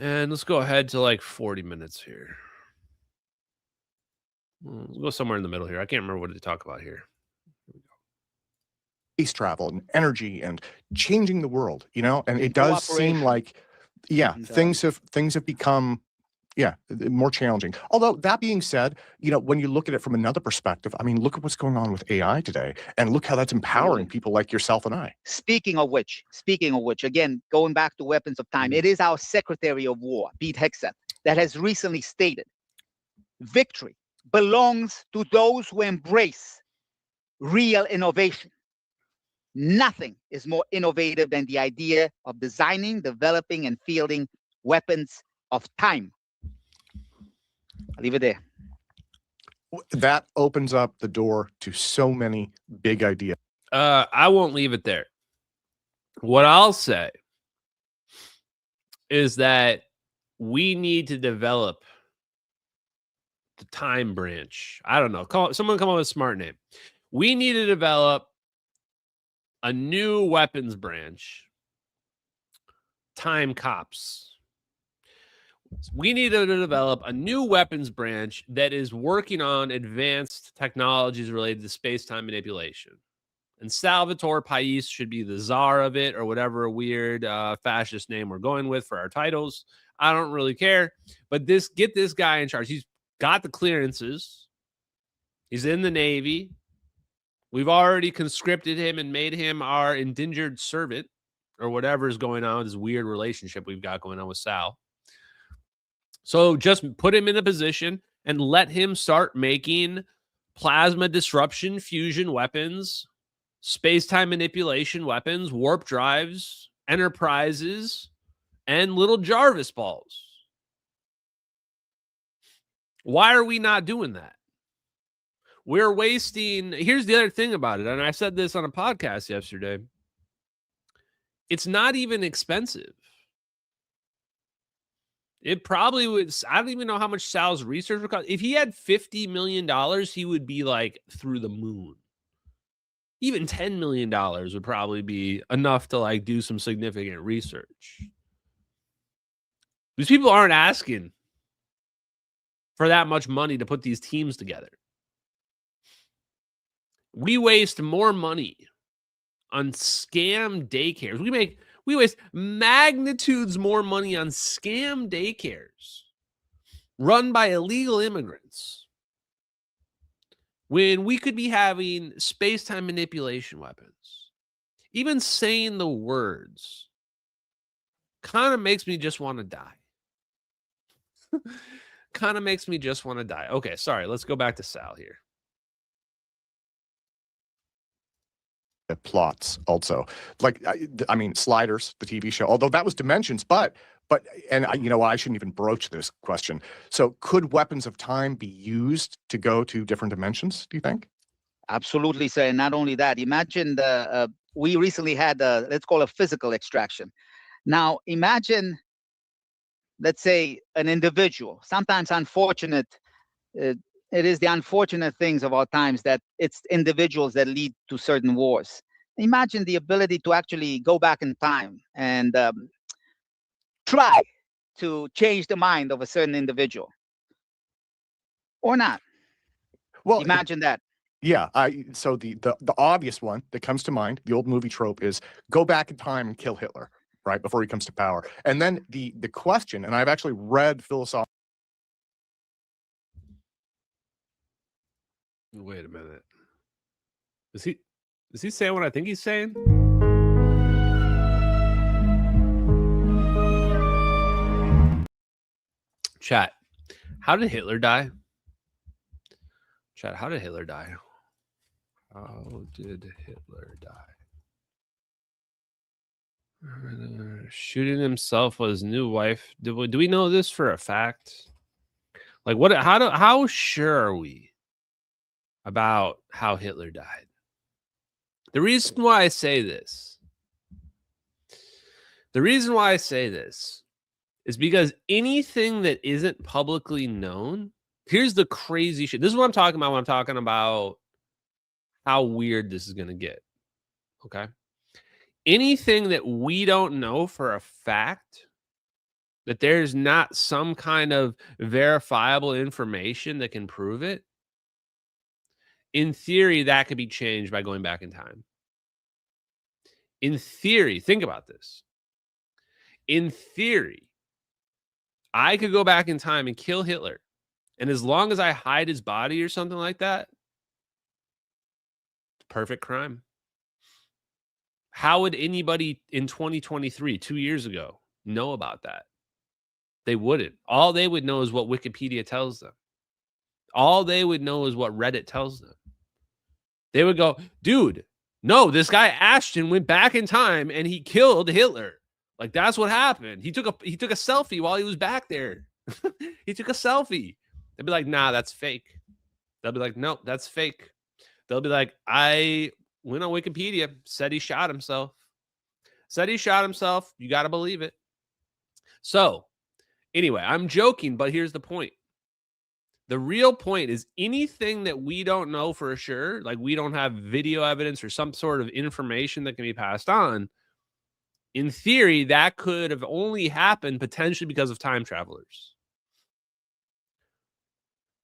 Speaker 11: And let's go ahead to like 40 minutes here. Let's go somewhere in the middle here. I can't remember what to talk about here.
Speaker 13: space travel and energy and changing the world, and it does seem like, things have become, more challenging. Although that being said, when you look at it from another perspective, I mean, look at what's going on with AI today, and look how that's empowering people like yourself and I.
Speaker 12: Speaking of which, again, going back to weapons of time, it is our Secretary of War, Pete Hegseth, that has recently stated, victory belongs to those who embrace real innovation. Nothing is more innovative than the idea of designing, developing, and fielding weapons of time. I'll leave it there.
Speaker 13: That opens up the door to so many big ideas.
Speaker 11: I won't leave it there. What I'll say is that we need to develop the time branch. I don't know. Someone come up with a smart name. We need to develop a new weapons branch. Time cops. We need to develop a new weapons branch that is working on advanced technologies related to space-time manipulation. And Salvatore Pais should be the czar of it, or whatever weird fascist name we're going with for our titles. I don't really care. But get this guy in charge. He's got the clearances. He's in the Navy. We've already conscripted him and made him our indentured servant, or whatever is going on with this weird relationship we've got going on with Sal. So just put him in a position and let him start making plasma disruption fusion weapons, space-time manipulation weapons, warp drives, enterprises, and little Jarvis balls. Why are we not doing that? We're wasting... Here's the other thing about it, and I said this on a podcast yesterday. It's not even expensive. It probably would... I don't even know how much Sal's research would cost. If he had $50 million, he would be like through the moon. Even $10 million would probably be enough to like do some significant research. These people aren't asking for that much money to put these teams together. We waste more money on scam daycares. We waste magnitudes more money on scam daycares run by illegal immigrants when we could be having space-time manipulation weapons. Even saying the words kind of makes me just want to die. Kind of makes me just want to die. Okay, sorry. Let's go back to Sal here.
Speaker 13: Plots also, like, I mean, Sliders, the TV show, although that was Dimensions, I shouldn't even broach this question. So could weapons of time be used to go to different dimensions, do you think?
Speaker 12: Absolutely, sir. And not only that, imagine we recently had let's call it physical extraction. Now imagine, let's say, an individual, sometimes unfortunate, it is the unfortunate things of our times that it's individuals that lead to certain wars. Imagine the ability to actually go back in time and try to change the mind of a certain individual. Or not. Well, imagine that.
Speaker 13: Yeah. So the obvious one that comes to mind, the old movie trope, is go back in time and kill Hitler, right, before he comes to power. And then the question, and I've actually read philosophical.
Speaker 11: Wait a minute. Is he saying what I think he's saying? Chat, how did Hitler die? Chat, how did Hitler die? How did Hitler die? Shooting himself with his new wife. Do we know this for a fact? Like, how sure are we about how Hitler died? The reason why I say this is because anything that isn't publicly known, here's the crazy shit. This is what I'm talking about when I'm talking about how weird this is going to get. Okay? Anything that we don't know for a fact, that there's not some kind of verifiable information that can prove it, in theory, that could be changed by going back in time. In theory, think about this. In theory, I could go back in time and kill Hitler. And as long as I hide his body or something like that, perfect crime. How would anybody in 2023, 2 years ago, know about that? They wouldn't. All they would know is what Wikipedia tells them. All they would know is what Reddit tells them. They would go, dude, no, this guy Ashton went back in time and he killed Hitler. Like, that's what happened. He took a selfie while he was back there. He took a selfie. They'd be like, nah, that's fake. They'll be like, no, that's fake. They'll be like, I went on Wikipedia, said he shot himself. Said he shot himself. You got to believe it. So, anyway, I'm joking, but here's the point. The real point is anything that we don't know for sure, like we don't have video evidence or some sort of information that can be passed on, in theory, that could have only happened potentially because of time travelers.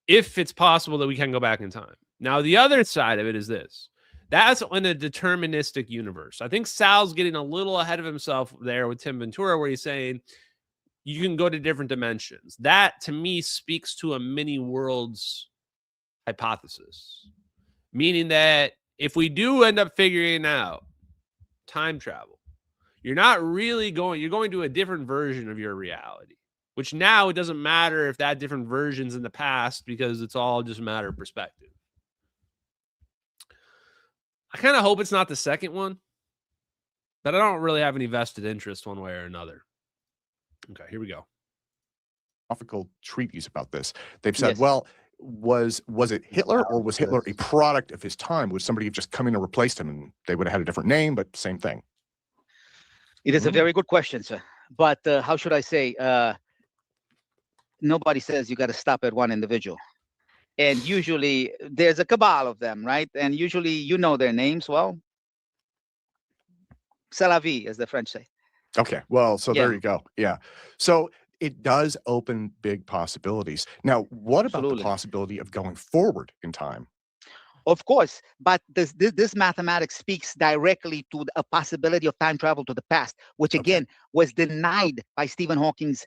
Speaker 11: If it's possible that we can go back in time. Now, the other side of it is this. That's in a deterministic universe. I think Sal's getting a little ahead of himself there with Tim Ventura, where he's saying you can go to different dimensions. That, to me, speaks to a many worlds hypothesis. Meaning that if we do end up figuring out time travel, you're not really going, you're going to a different version of your reality. Which now it doesn't matter if that different version's in the past because it's all just a matter of perspective. I kind of hope it's not the second one, but I don't really have any vested interest one way or another. Okay, here we go.
Speaker 13: Philosophical treatise about this. They've said, well, was it Hitler or was Hitler a product of his time? Would somebody have just come in and replaced him and they would have had a different name, but same thing?
Speaker 12: It is a very good question, sir. But how should I say? Nobody says you got to stop at one individual. And usually there's a cabal of them, right? And usually you know their names. Well, c'est la vie, as the French say.
Speaker 13: Okay, well, so there you go. Yeah. So it does open big possibilities. Now, what about the possibility of going forward in time?
Speaker 12: Of course, but this mathematics speaks directly to a possibility of time travel to the past, which again was denied by Stephen Hawking's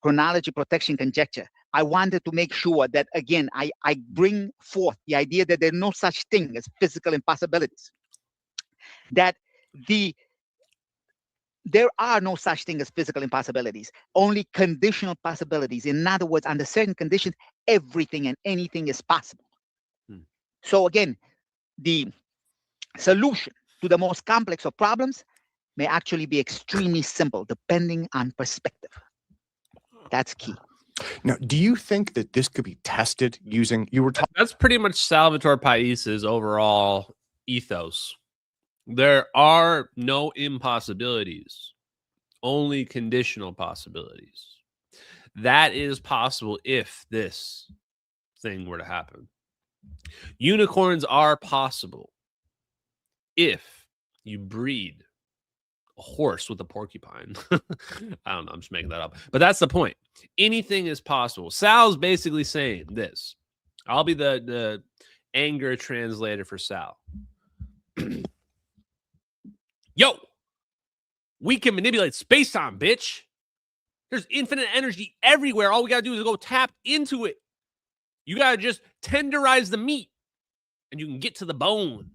Speaker 12: chronology protection conjecture. I wanted to make sure that, again, I bring forth the idea that there's no such thing as physical impossibilities. That there are no such thing as physical impossibilities, only conditional possibilities. In other words, under certain conditions, everything and anything is possible. So again, the solution to the most complex of problems may actually be extremely simple, depending on perspective. That's key.
Speaker 13: Now, do you think that this could be tested using, you were talking?
Speaker 11: That's pretty much Salvatore Pais's overall ethos. There are no impossibilities, only conditional possibilities. That is possible if this thing were to happen. Unicorns are possible if you breed a horse with a porcupine. I don't know, I'm just making that up. But that's the point. Anything is possible. Sal's basically saying this. I'll be the anger translator for Sal. Yo, we can manipulate space-time, bitch. There's infinite energy everywhere. All we got to do is go tap into it. You got to just tenderize the meat, and you can get to the bone.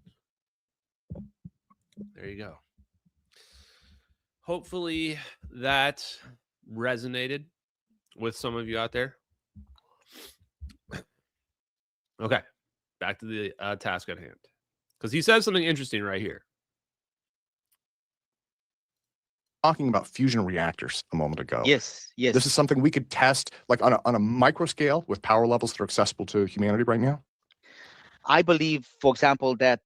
Speaker 11: There you go. Hopefully that resonated with some of you out there. Okay, back to the task at hand. Because he says something interesting right here.
Speaker 13: Talking about fusion reactors a moment ago.
Speaker 12: Yes.
Speaker 13: This is something we could test like on a micro scale with power levels that are accessible to humanity right now.
Speaker 12: I believe, for example, that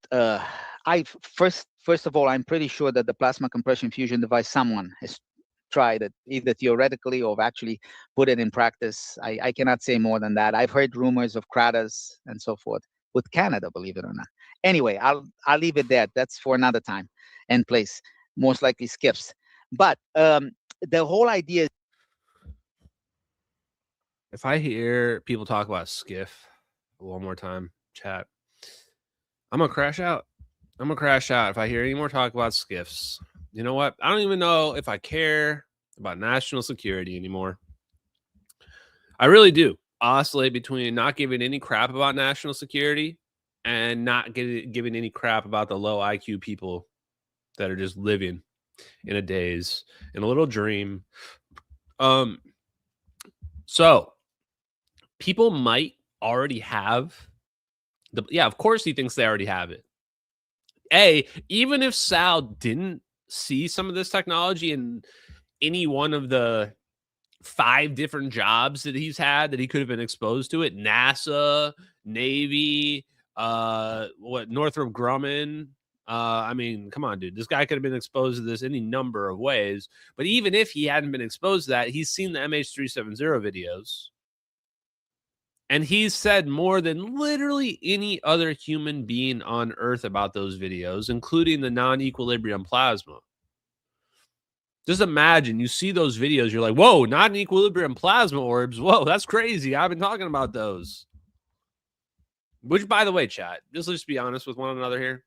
Speaker 12: first of all, I'm pretty sure that the plasma compression fusion device, someone has tried it either theoretically or actually put it in practice. I cannot say more than that. I've heard rumors of craters and so forth with Canada, believe it or not. Anyway, I'll leave it there. That's for another time and place. Most likely skips. But the whole idea.
Speaker 11: If I hear people talk about skiff one more time, chat, I'm gonna crash out. I'm gonna crash out if I hear any more talk about skiffs. You know what? I don't even know if I care about national security anymore. I really do oscillate between not giving any crap about national security and not giving any crap about the low IQ people that are just living in a daze, in a little dream. So people might already have yeah, of course he thinks they already have it. Even if Sal didn't see some of this technology in any one of the 5 different jobs that he's had that he could have been exposed to it, NASA, Navy, Northrop Grumman. I mean, come on, dude. This guy could have been exposed to this any number of ways. But even if he hadn't been exposed to that, he's seen the MH370 videos. And he's said more than literally any other human being on Earth about those videos, including the non-equilibrium plasma. Just imagine you see those videos, you're like, whoa, not an equilibrium plasma orbs. Whoa, that's crazy. I've been talking about those. Which, by the way, chat, let's be honest with one another here.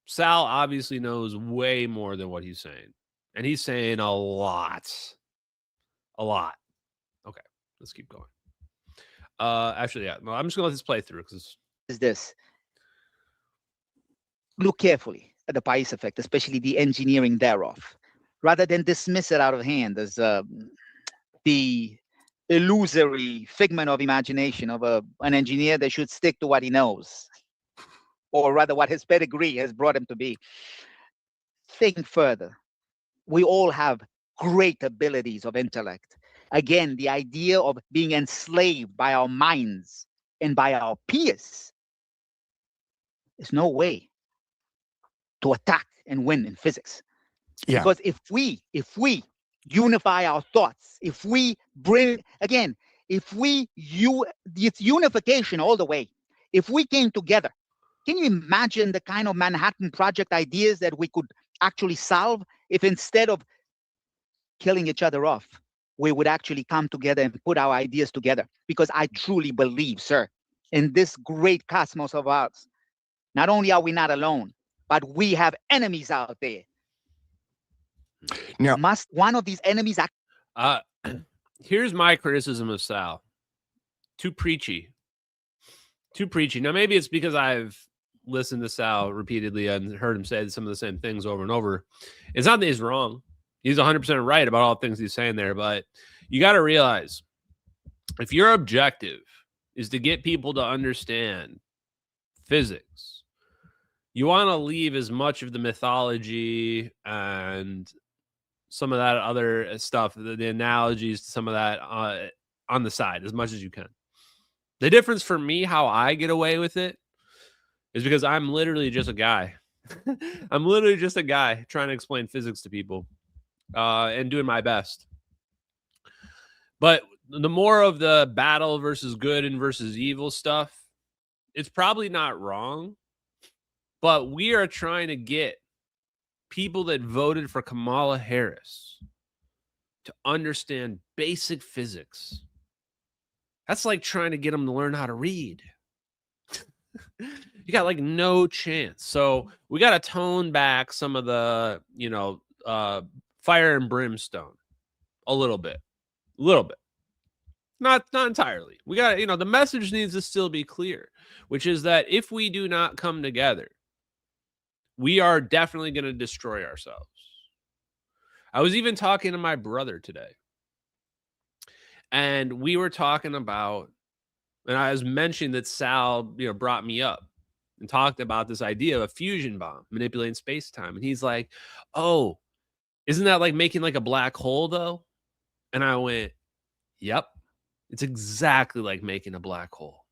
Speaker 11: Sal obviously knows way more than what he's saying. And he's saying a lot. A lot. Okay, let's keep going. Actually, yeah. No, I'm just going to let this play through.
Speaker 12: Is this. Look carefully at the Pais effect, especially the engineering thereof, rather than dismiss it out of hand as the illusory figment of imagination of an engineer that should stick to what he knows, or rather what his pedigree has brought him to be. Think further. We all have great abilities of intellect. Again, the idea of being enslaved by our minds and by our peers is no way to attack and win in physics.
Speaker 13: Yeah.
Speaker 12: Because if we unify our thoughts, if we bring, again, it's unification all the way. If we came together, can you imagine the kind of Manhattan Project ideas that we could actually solve if instead of killing each other off, we would actually come together and put our ideas together? Because I truly believe, sir, in this great cosmos of ours, not only are we not alone, but we have enemies out there.
Speaker 13: Now,
Speaker 12: must one of these enemies act?
Speaker 11: Here's my criticism of Sal. Too preachy. Too preachy. Now, maybe it's because I've listened to Sal repeatedly and heard him say some of the same things over and over. It's not that he's wrong. He's 100% right about all the things he's saying there, but you got to realize if your objective is to get people to understand physics, you want to leave as much of the mythology and some of that other stuff, the analogies to some of that on the side as much as you can. The difference for me, how I get away with it, is because I'm literally just a guy. I'm literally just a guy trying to explain physics to people and doing my best. But the more of the battle versus good and versus evil stuff, it's probably not wrong. But we are trying to get people that voted for Kamala Harris to understand basic physics. That's like trying to get them to learn how to read. You got like no chance. So we got to tone back some of the, fire and brimstone a little bit. Not entirely. We got, the message needs to still be clear, which is that if we do not come together, we are definitely going to destroy ourselves. I was even talking to my brother today, and we were talking about, and I was mentioning that Sal, brought me up and talked about this idea of a fusion bomb manipulating space-time. And he's like, oh, isn't that like making like a black hole though? And I went, yep, it's exactly like making a black hole.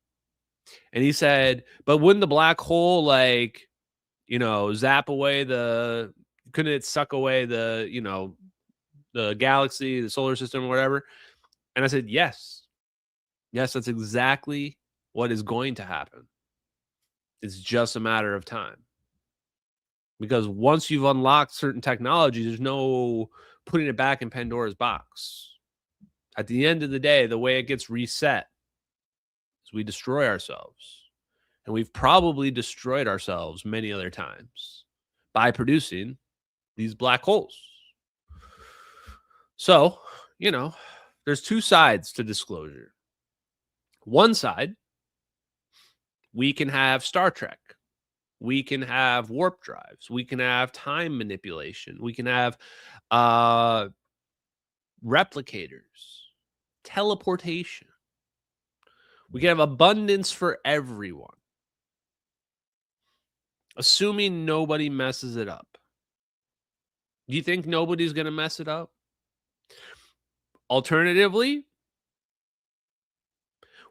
Speaker 11: And he said, but wouldn't the black hole zap away couldn't it suck away the galaxy, the solar system, or whatever? And I said, yes, that's exactly what is going to happen. It's just a matter of time. Because once you've unlocked certain technology, there's no putting it back in Pandora's box. At the end of the day, the way it gets reset is we destroy ourselves. And we've probably destroyed ourselves many other times by producing these black holes. So, you know, there's two sides to disclosure. One side, we can have Star Trek. We can have warp drives. We can have time manipulation. We can have replicators, teleportation. We can have abundance for everyone, assuming nobody messes it up. Do you think nobody's going to mess it up? Alternatively,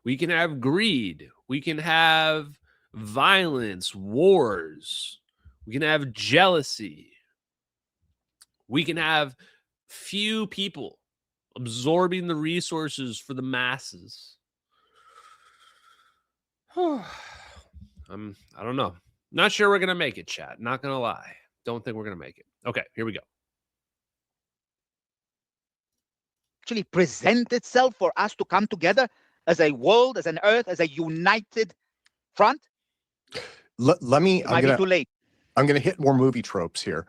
Speaker 11: we can have greed. We can have violence, wars. We can have jealousy. We can have few people absorbing the resources for the masses. I don't know. Not sure we're going to make it, chat. Not going to lie. Don't think we're going to make it. Okay, here we go.
Speaker 12: Actually present itself for us to come together as a world, as an earth, as a united front?
Speaker 13: Let me,
Speaker 12: It might be too late.
Speaker 13: I'm going to hit more movie tropes here.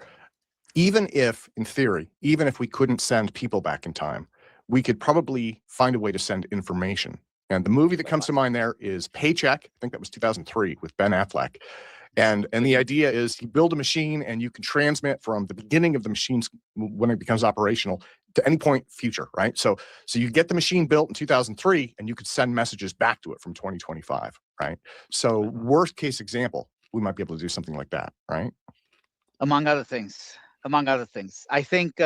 Speaker 13: Even if, in theory, even if we couldn't send people back in time, we could probably find a way to send information. And the movie that comes to mind there is Paycheck. I think that was 2003 with Ben Affleck. And the idea is you build a machine and you can transmit from the beginning of the machines when it becomes operational to any point future, right? So you get the machine built in 2003 and you could send messages back to it from 2025, right? So worst case example, we might be able to do something like that, right?
Speaker 12: Among other things. I think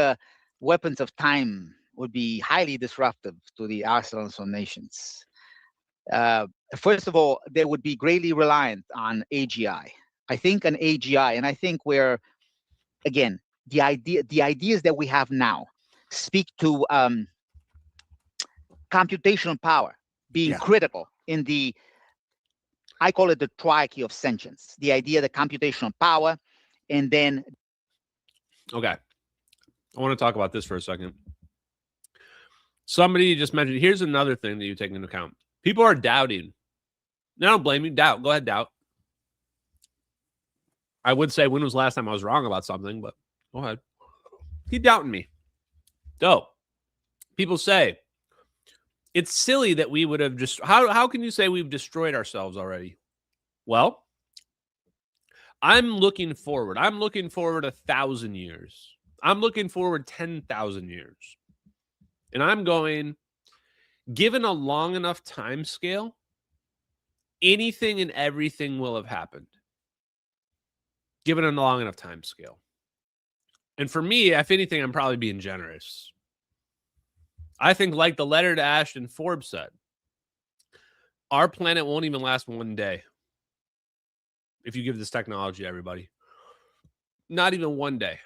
Speaker 12: weapons of time would be highly disruptive to the arsenals of nations. First of all, they would be greatly reliant on AGI. I think an AGI, and I think where, again, the ideas that we have now speak to computational power being critical in the, I call it the triarchy of sentience. The idea that computational power, and then.
Speaker 11: Okay. I want to talk about this for a second. Somebody just mentioned, here's another thing that you take into account. People are doubting. I don't blame you. Doubt. Go ahead, doubt. I would say, when was the last time I was wrong about something? But go ahead. Keep doubting me. Dope. People say, it's silly that we would have just... How can you say we've destroyed ourselves already? Well, I'm looking forward. I'm looking forward 1,000 years. I'm looking forward 10,000 years. And I'm going, given a long enough time scale, anything and everything will have happened. Given a long enough time scale. And for me, if anything, I'm probably being generous. I think, like the letter to Ashton Forbes said, our planet won't even last one day if you give this technology to everybody. Not even one day.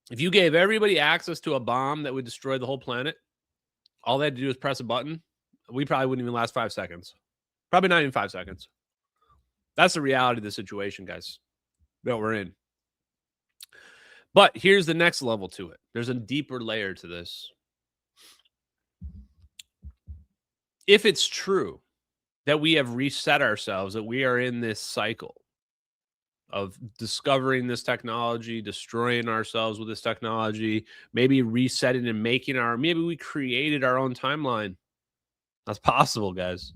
Speaker 11: If you gave everybody access to a bomb that would destroy the whole planet, all they had to do is press a button, we probably wouldn't even last 5 seconds. Probably not even 5 seconds. That's the reality of the situation, guys, that we're in. But here's the next level to it. There's a deeper layer to this. If it's true that we have reset ourselves, that we are in this cycle of discovering this technology, destroying ourselves with this technology, maybe resetting and making maybe we created our own timeline. That's possible, guys.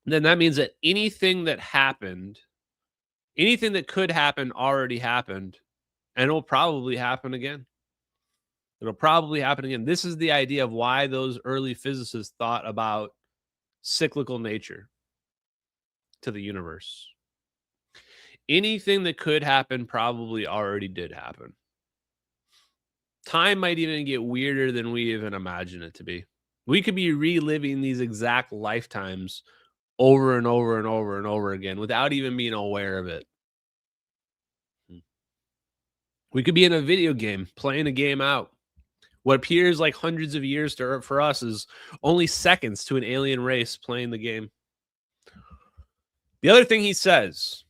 Speaker 11: Then that means that anything that happened, anything that could happen already happened, and it'll probably happen again. It'll probably happen again. This is the idea of why those early physicists thought about cyclical nature to the universe. Anything that could happen probably already did happen. Time might even get weirder than we even imagine it to be. We could be reliving these exact lifetimes over and over and over and over again without even being aware of it. We could be in a video game, playing a game out. What appears like hundreds of years for us is only seconds to an alien race playing the game. The other thing he says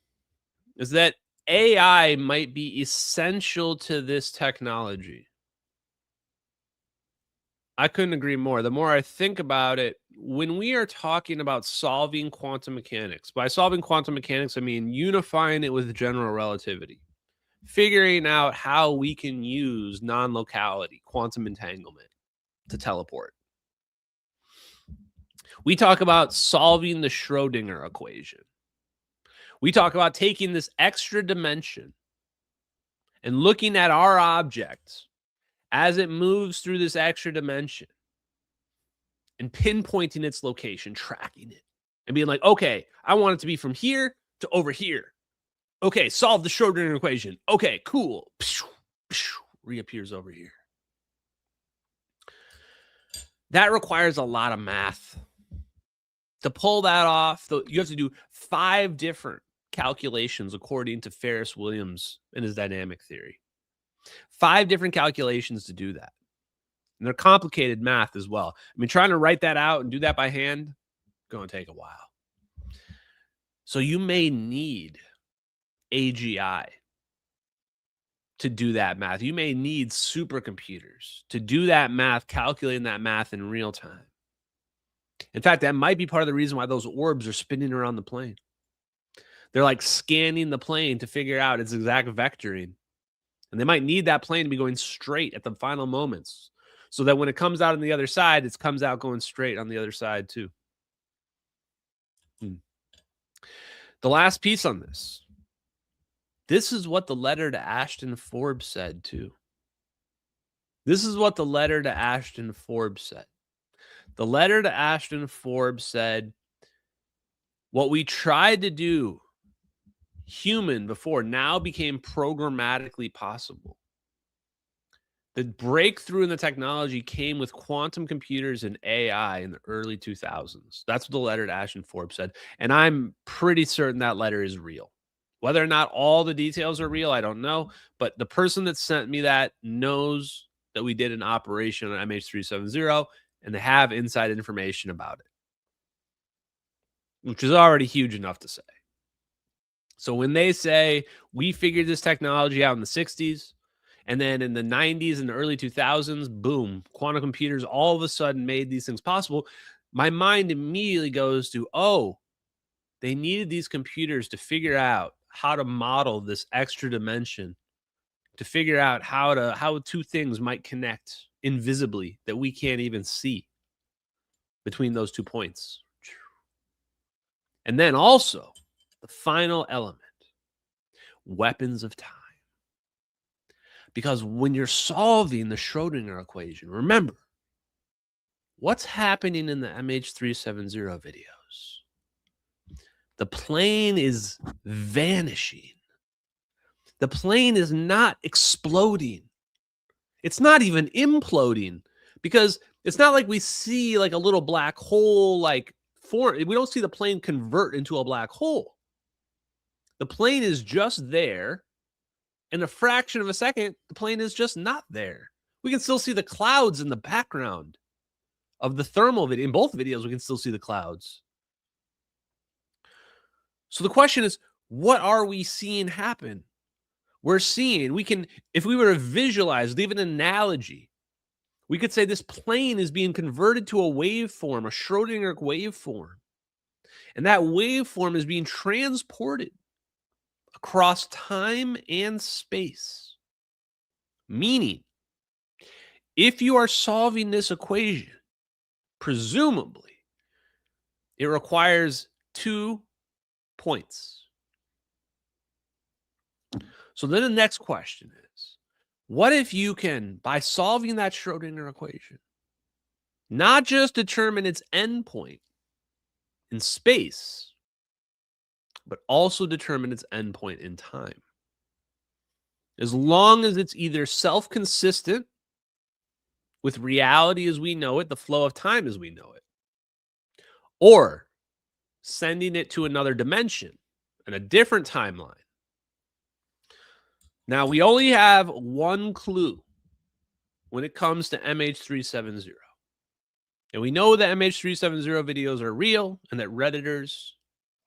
Speaker 11: is that AI might be essential to this technology. I couldn't agree more. The more I think about it, when we are talking about solving quantum mechanics, by solving quantum mechanics, I mean unifying it with general relativity, figuring out how we can use non-locality, quantum entanglement to teleport. We talk about solving the Schrödinger equation. We talk about taking this extra dimension and looking at our object as it moves through this extra dimension and pinpointing its location, tracking it, and being like, okay, I want it to be from here to over here. Okay, solve the Schrödinger equation. Okay, cool. Reappears over here. That requires a lot of math. To pull that off, you have to do 5 different calculations according to Ferris Williams and his dynamic theory. 5 different calculations to do that. And they're complicated math as well. I mean, trying to write that out and do that by hand, going to take a while. So you may need AGI to do that math. You may need supercomputers to do that math, calculating that math in real time. In fact, that might be part of the reason why those orbs are spinning around the plane. They're like scanning the plane to figure out its exact vectoring. And they might need that plane to be going straight at the final moments so that when it comes out on the other side, it comes out going straight on the other side too. The last piece on this. This is what the letter to Ashton Forbes said too. This is what the letter to Ashton Forbes said. The letter to Ashton Forbes said, what we tried to do human before now became programmatically possible. The breakthrough in the technology came with quantum computers and AI in the early 2000s. That's what the letter to Ashton Forbes said. And I'm pretty certain that letter is real. Whether or not all the details are real, I don't know. But the person that sent me that knows that we did an operation on MH370, and they have inside information about it, which is already huge enough to say. So when they say we figured this technology out in the 60s, and then in the 90s and the early 2000s, boom, quantum computers all of a sudden made these things possible, my mind immediately goes to, oh, they needed these computers to figure out how to model this extra dimension, to figure out how 2 things might connect invisibly that we can't even see between those 2 points. And then also the final element, weapons of time. Because when you're solving the Schrödinger equation, remember, what's happening in the MH370 videos? The plane is vanishing. The plane is not exploding. It's not even imploding, because it's not like we see like a little black hole like form. We don't see the plane convert into a black hole. The plane is just there. In a fraction of a second, the plane is just not there. We can still see the clouds in the background of the thermal video. In both videos, we can still see the clouds. So the question is, what are we seeing happen? We're seeing, if we were to visualize, leave an analogy, we could say this plane is being converted to a waveform, a Schrödinger waveform. And that waveform is being transported across time and space. Meaning, if you are solving this equation, presumably, it requires 2 points. So then the next question is, what if you can, by solving that Schrödinger equation, not just determine its endpoint in space, but also determine its endpoint in time? As long as it's either self-consistent with reality as we know it, the flow of time as we know it, or sending it to another dimension and a different timeline. Now, we only have one clue when it comes to MH370. And we know that MH370 videos are real and that Redditors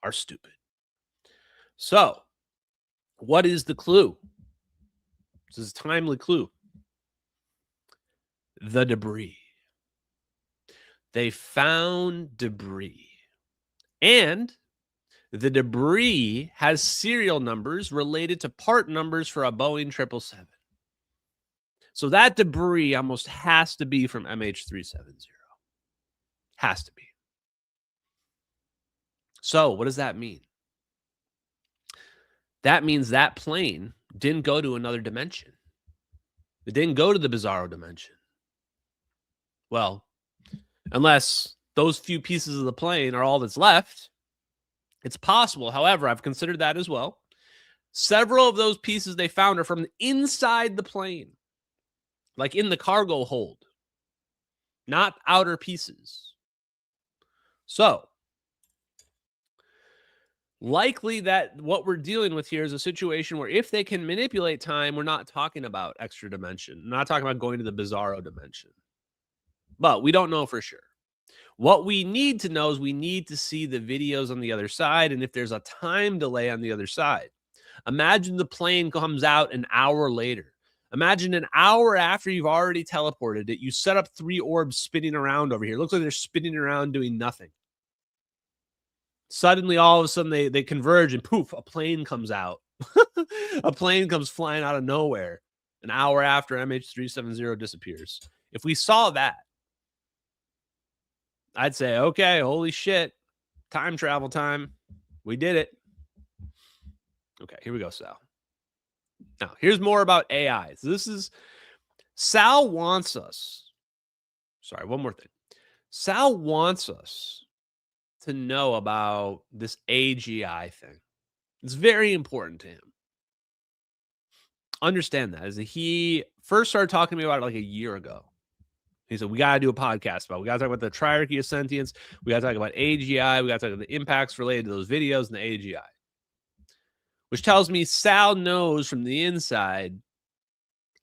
Speaker 11: are stupid. So, what is the clue? This is a timely clue. The debris. They found debris. And the debris has serial numbers related to part numbers for a Boeing 777. So that debris almost has to be from MH370. Has to be. So what does that mean? That means that plane didn't go to another dimension. It didn't go to the bizarro dimension. Well, unless those few pieces of the plane are all that's left, it's possible. However, I've considered that as well. Several of those pieces they found are from inside the plane, like in the cargo hold, not outer pieces. So, likely that what we're dealing with here is a situation where if they can manipulate time, we're not talking about extra dimension. We're not talking about going to the bizarro dimension. But we don't know for sure. What we need to know is we need to see the videos on the other side and if there's a time delay on the other side. Imagine the plane comes out an hour later. Imagine an hour after you've already teleported it, you set up 3 orbs spinning around over here. It looks like they're spinning around doing nothing. Suddenly, all of a sudden, they converge and poof, a plane comes out. A plane comes flying out of nowhere an hour after MH370 disappears. If we saw that, I'd say, okay, holy shit, time travel time. We did it. Okay, here we go, Sal. Now, here's more about AI. So this is, Sal wants us, sorry, one more thing. Sal wants us to know about this AGI thing. It's very important to him. Understand that. As he first started talking to me about it like a year ago. He said, we got to do a podcast about it. We got to talk about the triarchy of sentience. We got to talk about AGI. We got to talk about the impacts related to those videos and the AGI. Which tells me Sal knows from the inside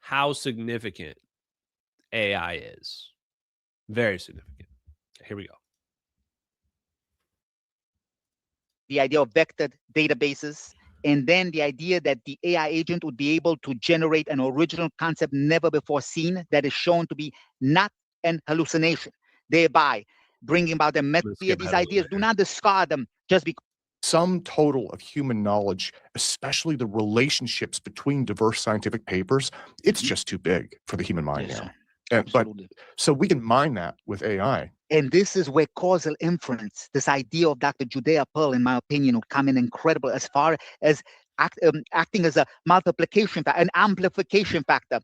Speaker 11: how significant AI is. Very significant. Okay, here we go.
Speaker 12: The idea of vectored databases, and then the idea that the AI agent would be able to generate an original concept never before seen that is shown to be not an hallucination, thereby bringing about the meta. These ideas, do not discard them just because.
Speaker 13: Sum total of human knowledge, especially the relationships between diverse scientific papers, it's just too big for the human mind now. But so we can mine that with AI.
Speaker 12: And this is where causal inference, this idea of Dr. Judea Pearl, in my opinion, will come in incredible as far as acting as a multiplication, an amplification factor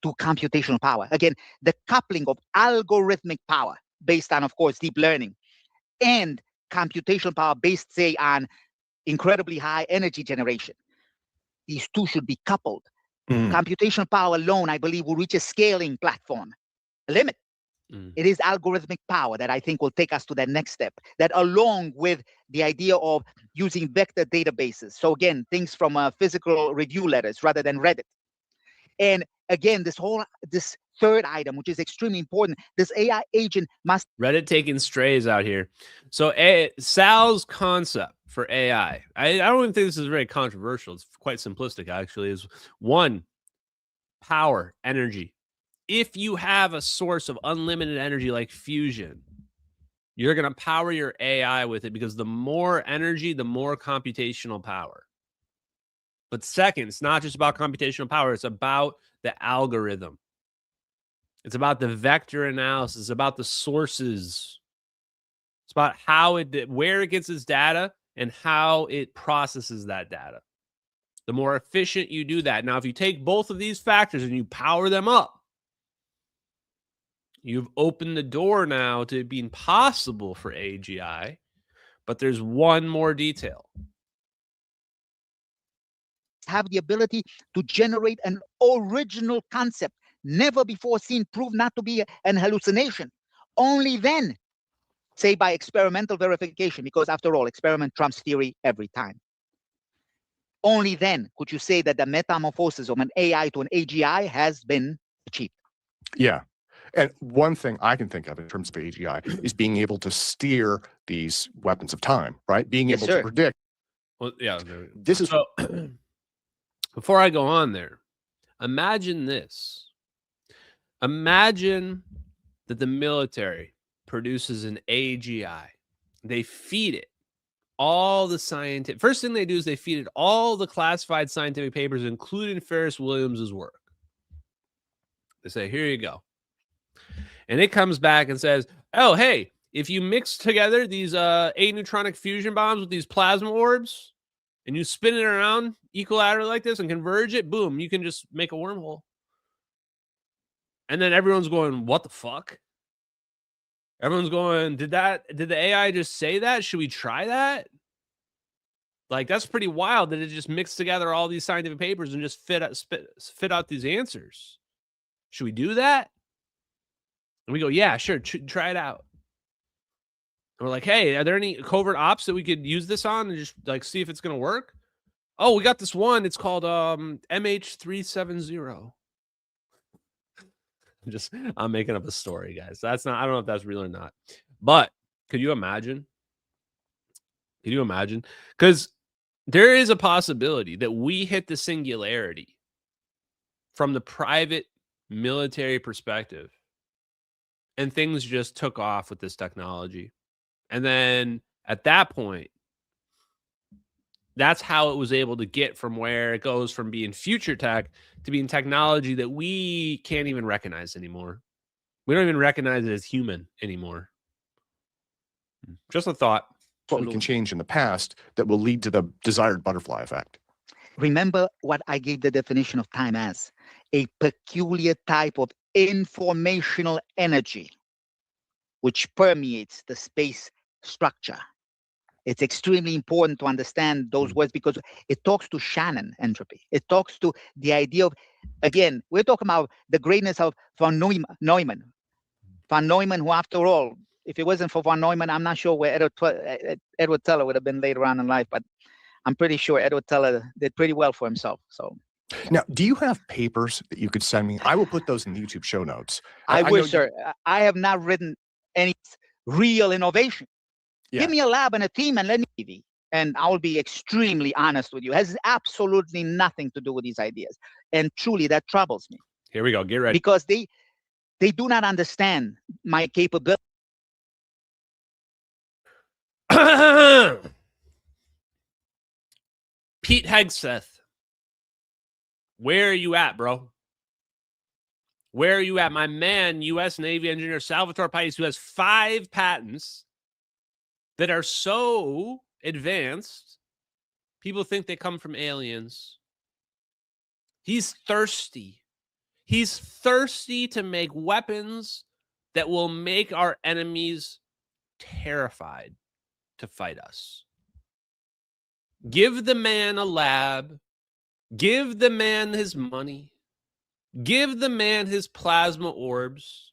Speaker 12: to computational power. Again, the coupling of algorithmic power based on, of course, deep learning and computational power based, say, on incredibly high energy generation. These two should be coupled. Computational power alone, I believe, will reach a scaling platform, a limit. It is algorithmic power that I think will take us to that next step, that along with the idea of using vector databases. So again, things from physical review letters rather than Reddit. And again, this third item, which is extremely important, this AI agent must...
Speaker 11: Reddit taking strays out here. So Sal's concept for AI, I don't even think this is very controversial. It's quite simplistic, actually, is one, power, energy. If you have a source of unlimited energy like fusion, you're going to power your AI with it because the more energy, the more computational power. But second, it's not just about computational power. It's about the algorithm. It's about the vector analysis. It's about the sources. It's about where it gets its data and how it processes that data. The more efficient you do that. Now, if you take both of these factors and you power them up, you've opened the door now to it being possible for AGI, but there's one more detail.
Speaker 12: Have the ability to generate an original concept, never before seen, proved not to be an hallucination. Only then, say by experimental verification, because after all, experiment trumps theory every time. Only then could you say that the metamorphosis of an AI to an AGI has been achieved.
Speaker 13: Yeah. And one thing I can think of in terms of AGI is being able to steer these weapons of time, right? Being able to predict.
Speaker 11: Well, yeah.
Speaker 13: This is
Speaker 11: so, before I go on there, imagine this. Imagine that the military produces an AGI. They feed it all the scientific. First thing they do is they feed it all the classified scientific papers, including Ferris Williams's work. They say, here you go. And it comes back and says, oh, hey, if you mix together these 8 neutronic fusion bombs with these plasma orbs and you spin it around equilaterally like this and converge it, boom, you can just make a wormhole. And then everyone's going, what the fuck? Everyone's going, did the AI just say that? Should we try that? Like, that's pretty wild that it just mixed together all these scientific papers and just fit out these answers. Should we do that? And we go, yeah, sure, try it out. And we're like, hey, are there any covert ops that we could use this on and just like see if it's going to work? Oh, we got this one. It's called MH370. I'm making up a story, guys. That's not, I don't know if that's real or not. But could you imagine? Could you imagine? Because there is a possibility that we hit the singularity from the private military perspective and things just took off with this technology. And then at that point, that's how it was able to get from where it goes from being future tech to being technology that we can't even recognize anymore. We don't even recognize it as human anymore. Just a thought.
Speaker 13: What we can change in the past that will lead to the desired butterfly effect.
Speaker 12: Remember what I gave the definition of time as: a peculiar type of informational energy which permeates the space structure. It's extremely important to understand those words because it talks to Shannon entropy. It talks to the idea of, again, we're talking about the greatness of von Neumann. Von Neumann, who after all, if it wasn't for von Neumann, I'm not sure where Edward Teller would have been later on in life, but I'm pretty sure Edward Teller did pretty well for himself. So
Speaker 13: now, do you have papers that you could send me? I will put those in the YouTube show notes.
Speaker 12: I wish, sir. I have not written any real innovation. Yeah. Give me a lab and a team and let me, and I will be extremely honest with you. It has absolutely nothing to do with these ideas. And truly, that troubles me.
Speaker 11: Here we go. Get ready.
Speaker 12: Because they do not understand my capability.
Speaker 11: Pete Hegseth, where are you at, bro? Where are you at? My man, U.S. Navy engineer Salvatore Pais, who has 5 patents that are so advanced, people think they come from aliens. He's thirsty. He's thirsty to make weapons that will make our enemies terrified to fight us. Give the man a lab. Give the man his money. Give the man his plasma orbs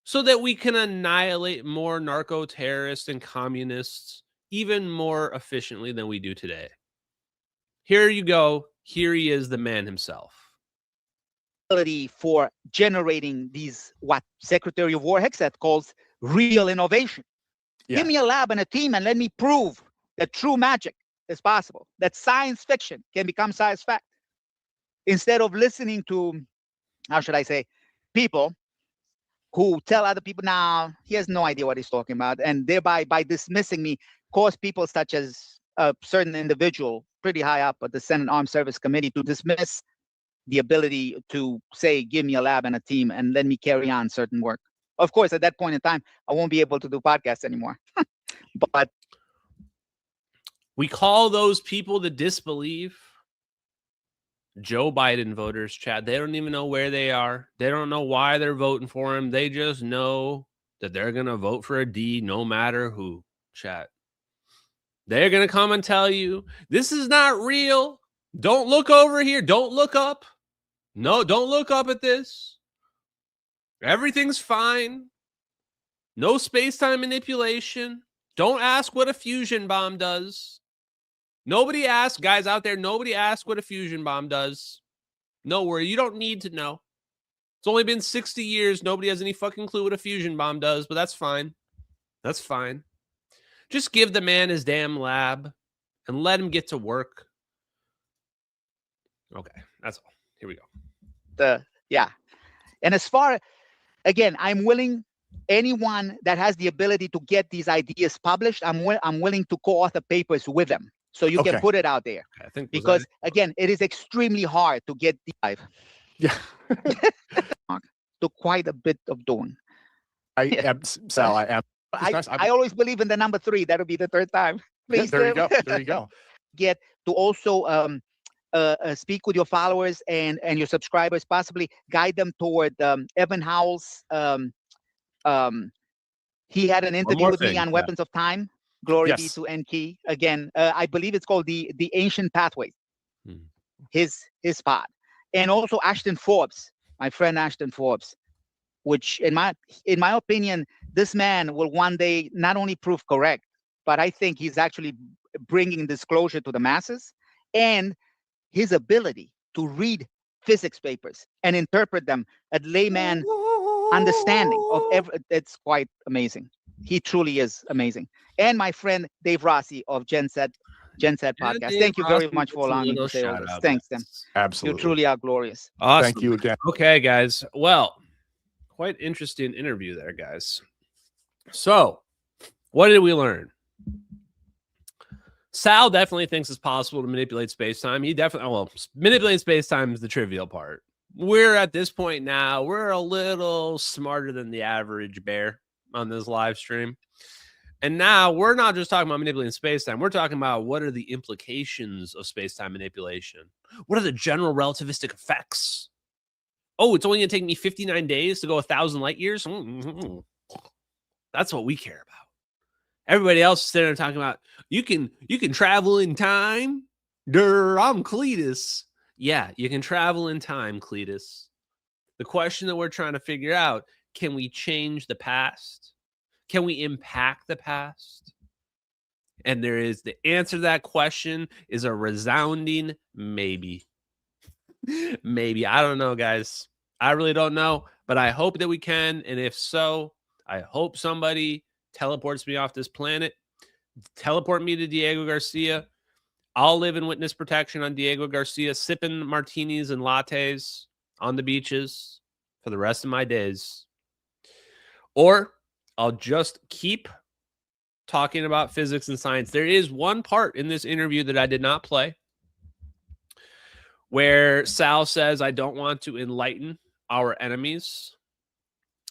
Speaker 11: so that we can annihilate more narco-terrorists and communists even more efficiently than we do today. Here you go. Here he is, the man himself.
Speaker 12: For generating these, what Secretary of War Hegseth calls real innovation. Yeah. Give me a lab and a team and let me prove that true magic is possible, that science fiction can become science fact. Instead of listening to, how should I say, people who tell other people, nah, he has no idea what he's talking about, and thereby, by dismissing me, cause people such as a certain individual pretty high up at the Senate Armed Service Committee to dismiss the ability to say, give me a lab and a team and let me carry on certain work. Of course, at that point in time, I won't be able to do podcasts anymore. But
Speaker 11: we call those people that disbelieve Joe Biden voters, Chad. They don't even know where they are. They don't know why they're voting for him. They just know that they're going to vote for a D no matter who, Chad. They're going to come and tell you, this is not real. Don't look over here. Don't look up. No, don't look up at this. Everything's fine. No space-time manipulation. Don't ask what a fusion bomb does. Nobody asks, guys out there, nobody asks what a fusion bomb does. No worry, you don't need to know. It's only been 60 years. Nobody has any fucking clue what a fusion bomb does, but that's fine. That's fine. Just give the man his damn lab and let him get to work. Okay, that's all. Here we go.
Speaker 12: Yeah. And as far, again, I'm willing anyone that has the ability to get these ideas published, I'm willing to co-author papers with them, so you can put it out there.
Speaker 11: I think
Speaker 12: because again, it is extremely hard to get the live.
Speaker 13: Yeah.
Speaker 12: To quite a bit of doing.
Speaker 13: Sal,
Speaker 12: I always believe in the number 3. That'll be the 3rd time. Please.
Speaker 13: There you go. There you go.
Speaker 12: Get to also speak with your followers and your subscribers, possibly guide them toward Evan Howell's. He had an interview with me on Weapons of Time. Glory be to Enki. Again, I believe it's called the Ancient Pathways. His pod, and also Ashton Forbes, my friend Ashton Forbes, which in my opinion, this man will one day not only prove correct, but I think he's actually bringing disclosure to the masses, and his ability to read physics papers and interpret them at layman understanding of it's quite amazing. He truly is amazing. And my friend Dave Rossi of Gen Set podcast.
Speaker 11: Dave
Speaker 12: Thank you very
Speaker 11: Rossi
Speaker 12: much for
Speaker 11: gets a
Speaker 12: allowing me to
Speaker 11: little
Speaker 12: say all
Speaker 11: shout
Speaker 12: this.
Speaker 11: out.
Speaker 12: Thanks, Tim.
Speaker 13: Absolutely.
Speaker 12: You truly are glorious.
Speaker 11: Awesome.
Speaker 13: Thank you again.
Speaker 11: Okay, guys. Well, quite interesting interview there, guys. So, what did we learn? Sal definitely thinks it's possible to manipulate space-time. He definitely, well, manipulating space-time is the trivial part. We're at this point now, we're a little smarter than the average bear on this live stream. And now we're not just talking about manipulating space-time. We're talking about what are the implications of space-time manipulation? What are the general relativistic effects? Oh, it's only going to take me 59 days to go 1,000 light years? Mm-hmm. That's what we care about. Everybody else is sitting there talking about, you can travel in time. I'm Cletus. Yeah, you can travel in time, Cletus. The question that we're trying to figure out, can we change the past? Can we impact the past? And there is the answer to that question is a resounding maybe. Maybe. I don't know, guys. I really don't know, but I hope that we can. And if so, I hope somebody teleports me off this planet, teleport me to Diego Garcia. I'll live in witness protection on Diego Garcia, sipping martinis and lattes on the beaches for the rest of my days. Or I'll just keep talking about physics and science. There is one part in this interview that I did not play where Sal says, I don't want to enlighten our enemies,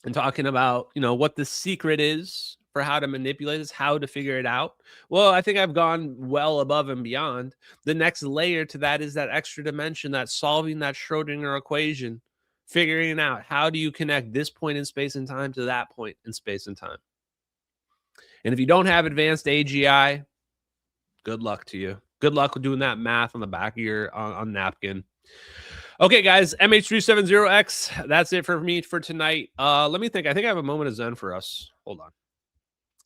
Speaker 11: and talking about, what the secret is for how to manipulate this, how to figure it out. Well, I think I've gone well above and beyond. The next layer to that is that extra dimension, that solving that Schrodinger equation, figuring out how do you connect this point in space and time to that point in space and time. And if you don't have advanced AGI, good luck to you. Good luck with doing that math on the back of your on napkin. Okay, guys, MH370X, that's it for me for tonight. Let me think. I think I have a moment of Zen for us. Hold on.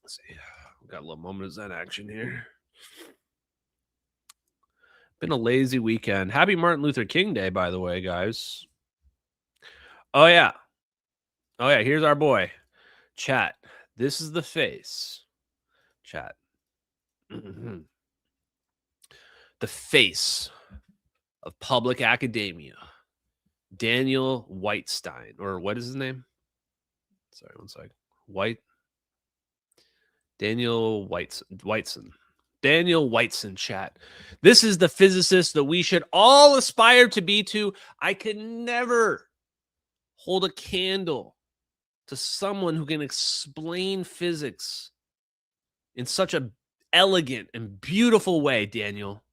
Speaker 11: Let's see. We've got a little moment of Zen action here. Been a lazy weekend. Happy Martin Luther King Day, by the way, guys. Oh, yeah. Here's our boy. Chat. This is the face. Chat. The face of public academia, Daniel Whitestein, or what is his name? Sorry, one sec. Daniel Whiteson. Daniel Whiteson, chat. This is the physicist that we should all aspire to be to. I can never hold a candle to someone who can explain physics in such a elegant and beautiful way, Daniel.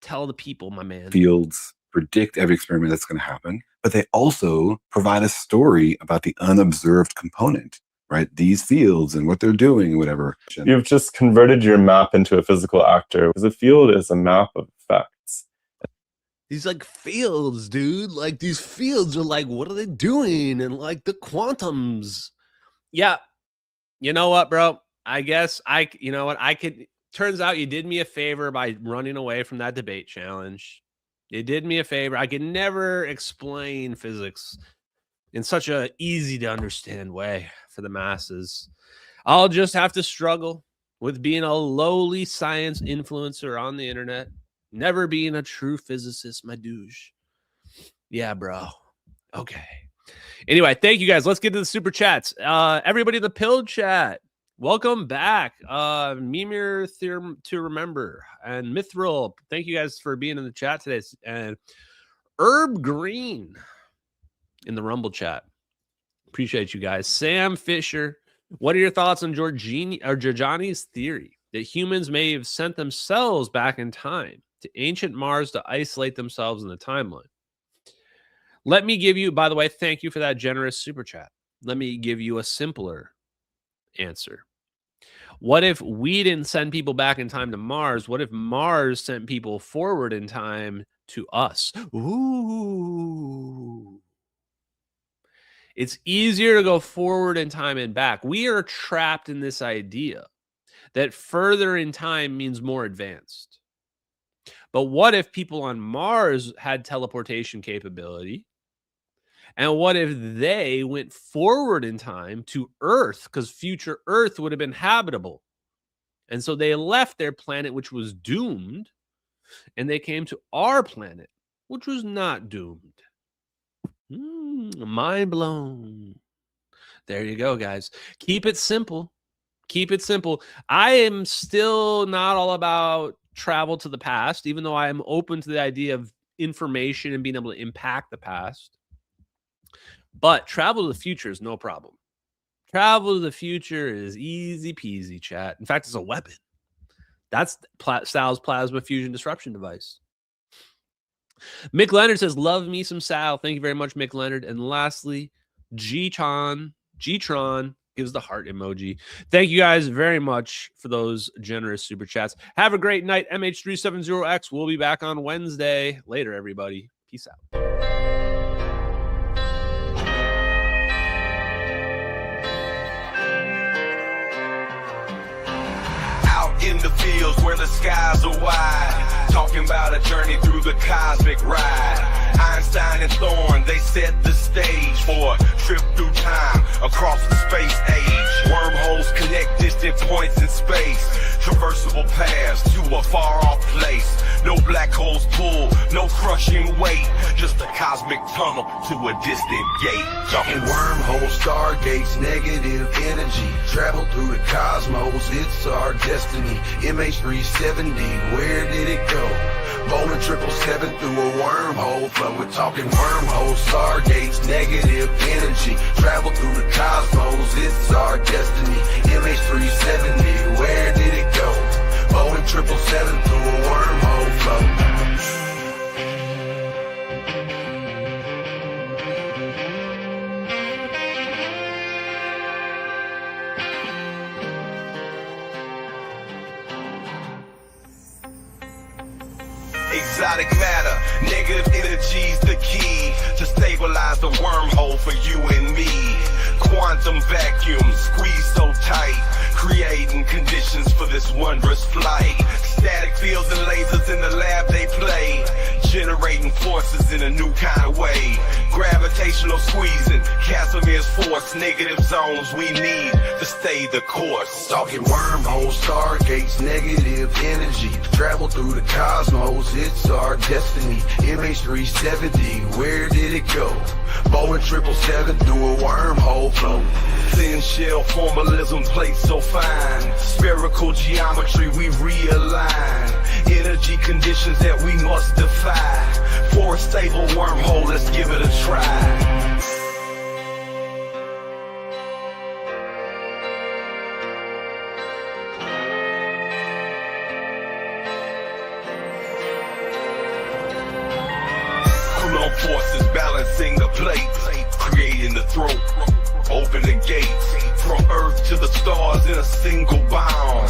Speaker 11: Tell the people, my man.
Speaker 14: Fields predict every experiment that's going to happen, but they also provide a story about the unobserved component, right? These fields and what they're doing, whatever.
Speaker 15: You've just converted your map into a physical actor, because a field is a map of effects.
Speaker 11: These fields, dude. These fields are what are they doing? And the quantums. Yeah. You know what, bro? I guess I could. Turns out you did me a favor by running away from that debate challenge. You did me a favor. I could never explain physics in such a easy to understand way for the masses. I'll just have to struggle with being a lowly science influencer on the internet, never being a true physicist, my douche. Yeah, bro. Okay. Anyway, thank you guys. Let's get to the super chats. Everybody in the pill chat, welcome back. Mimir to remember and Mithril. Thank you guys for being in the chat today. And Herb Green in the Rumble chat. Appreciate you guys. Sam Fisher, what are your thoughts on Giorgiani's theory that humans may have sent themselves back in time to ancient Mars to isolate themselves in the timeline? Let me give you, by the way, thank you for that generous super chat. Let me give you a simpler answer. What if we didn't send people back in time to Mars? What if Mars sent people forward in time to us? Ooh. It's easier to go forward in time and back. We are trapped in this idea that further in time means more advanced. But what if people on Mars had teleportation capability? And what if they went forward in time to Earth, because future Earth would have been habitable? And so they left their planet, which was doomed, and they came to our planet, which was not doomed. Mind blown. There you go, guys. Keep it simple. Keep it simple. I am still not all about travel to the past, even though I am open to the idea of information and being able to impact the past. But travel to the future is no problem. Travel to the future is easy peasy, chat. In fact, it's a weapon. That's Sal's plasma fusion disruption device. Mick Leonard says, love me some Sal. Thank you very much, Mick Leonard. And lastly, G-Tron gives the heart emoji. Thank you guys very much for those generous super chats. Have a great night, MH370X. We'll be back on Wednesday. Later, everybody. Peace out.
Speaker 16: In the fields where the skies are wide, talking about a journey through the cosmic ride. Einstein and Thorne, they set the stage for a trip through time across the space age. Wormholes connect distant points in space, traversable paths to a far-off place. No black holes pull, no crushing weight, just a cosmic tunnel to a distant gate.
Speaker 17: Talking wormholes, stargates, negative energy, travel through the cosmos, it's our destiny. MH370, where did it go? Bowling 777 through a wormhole flow. We're talking wormholes, stargates, negative energy, travel through the cosmos, it's our destiny. MH370, where did it go? Bowling 777 through a wormhole flow.
Speaker 16: Exotic matter, negative energy's the key to stabilize the wormhole for you and me. Quantum vacuum squeezed so tight, creating conditions for this wondrous flight. Static fields and lasers in the lab they play, generating forces in a new kind of way. Gravitational squeezing, Casimir's force, negative zones we need to stay the course.
Speaker 17: Talking wormholes, stargates, negative energy, travel through the cosmos, it's our destiny. MH370, where did it go? Boeing 777 through a wormhole flow.
Speaker 16: Thin shell formalism plates so fine, spherical geometry we realign. Energy conditions that we must defy. For a stable wormhole, let's give it a try. Forces balancing the plates, creating the throat, open the gates, from Earth to the stars in a single bound,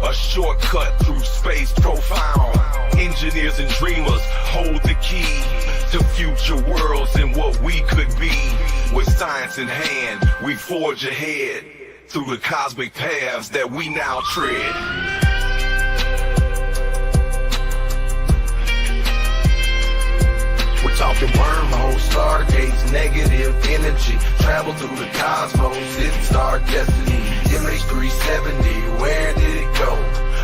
Speaker 16: a shortcut through space profound. Engineers and dreamers hold the key to future worlds and what we could be. With science in hand, we forge ahead through the cosmic paths that we now tread.
Speaker 17: We're talking wormholes, stargates, negative energy, travel through the cosmos, it's our destiny. MH370, where did it go?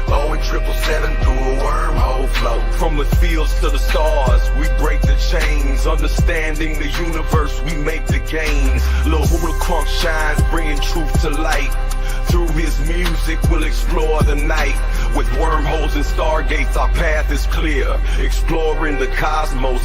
Speaker 17: Boeing 777 through a wormhole flow.
Speaker 16: From the fields to the stars, we break the chains, understanding the universe, we make the gains. Lil Hula Crunk shines, bringing truth to light. Through his music, we'll explore the night. With wormholes and stargates, our path is clear. Exploring the cosmos.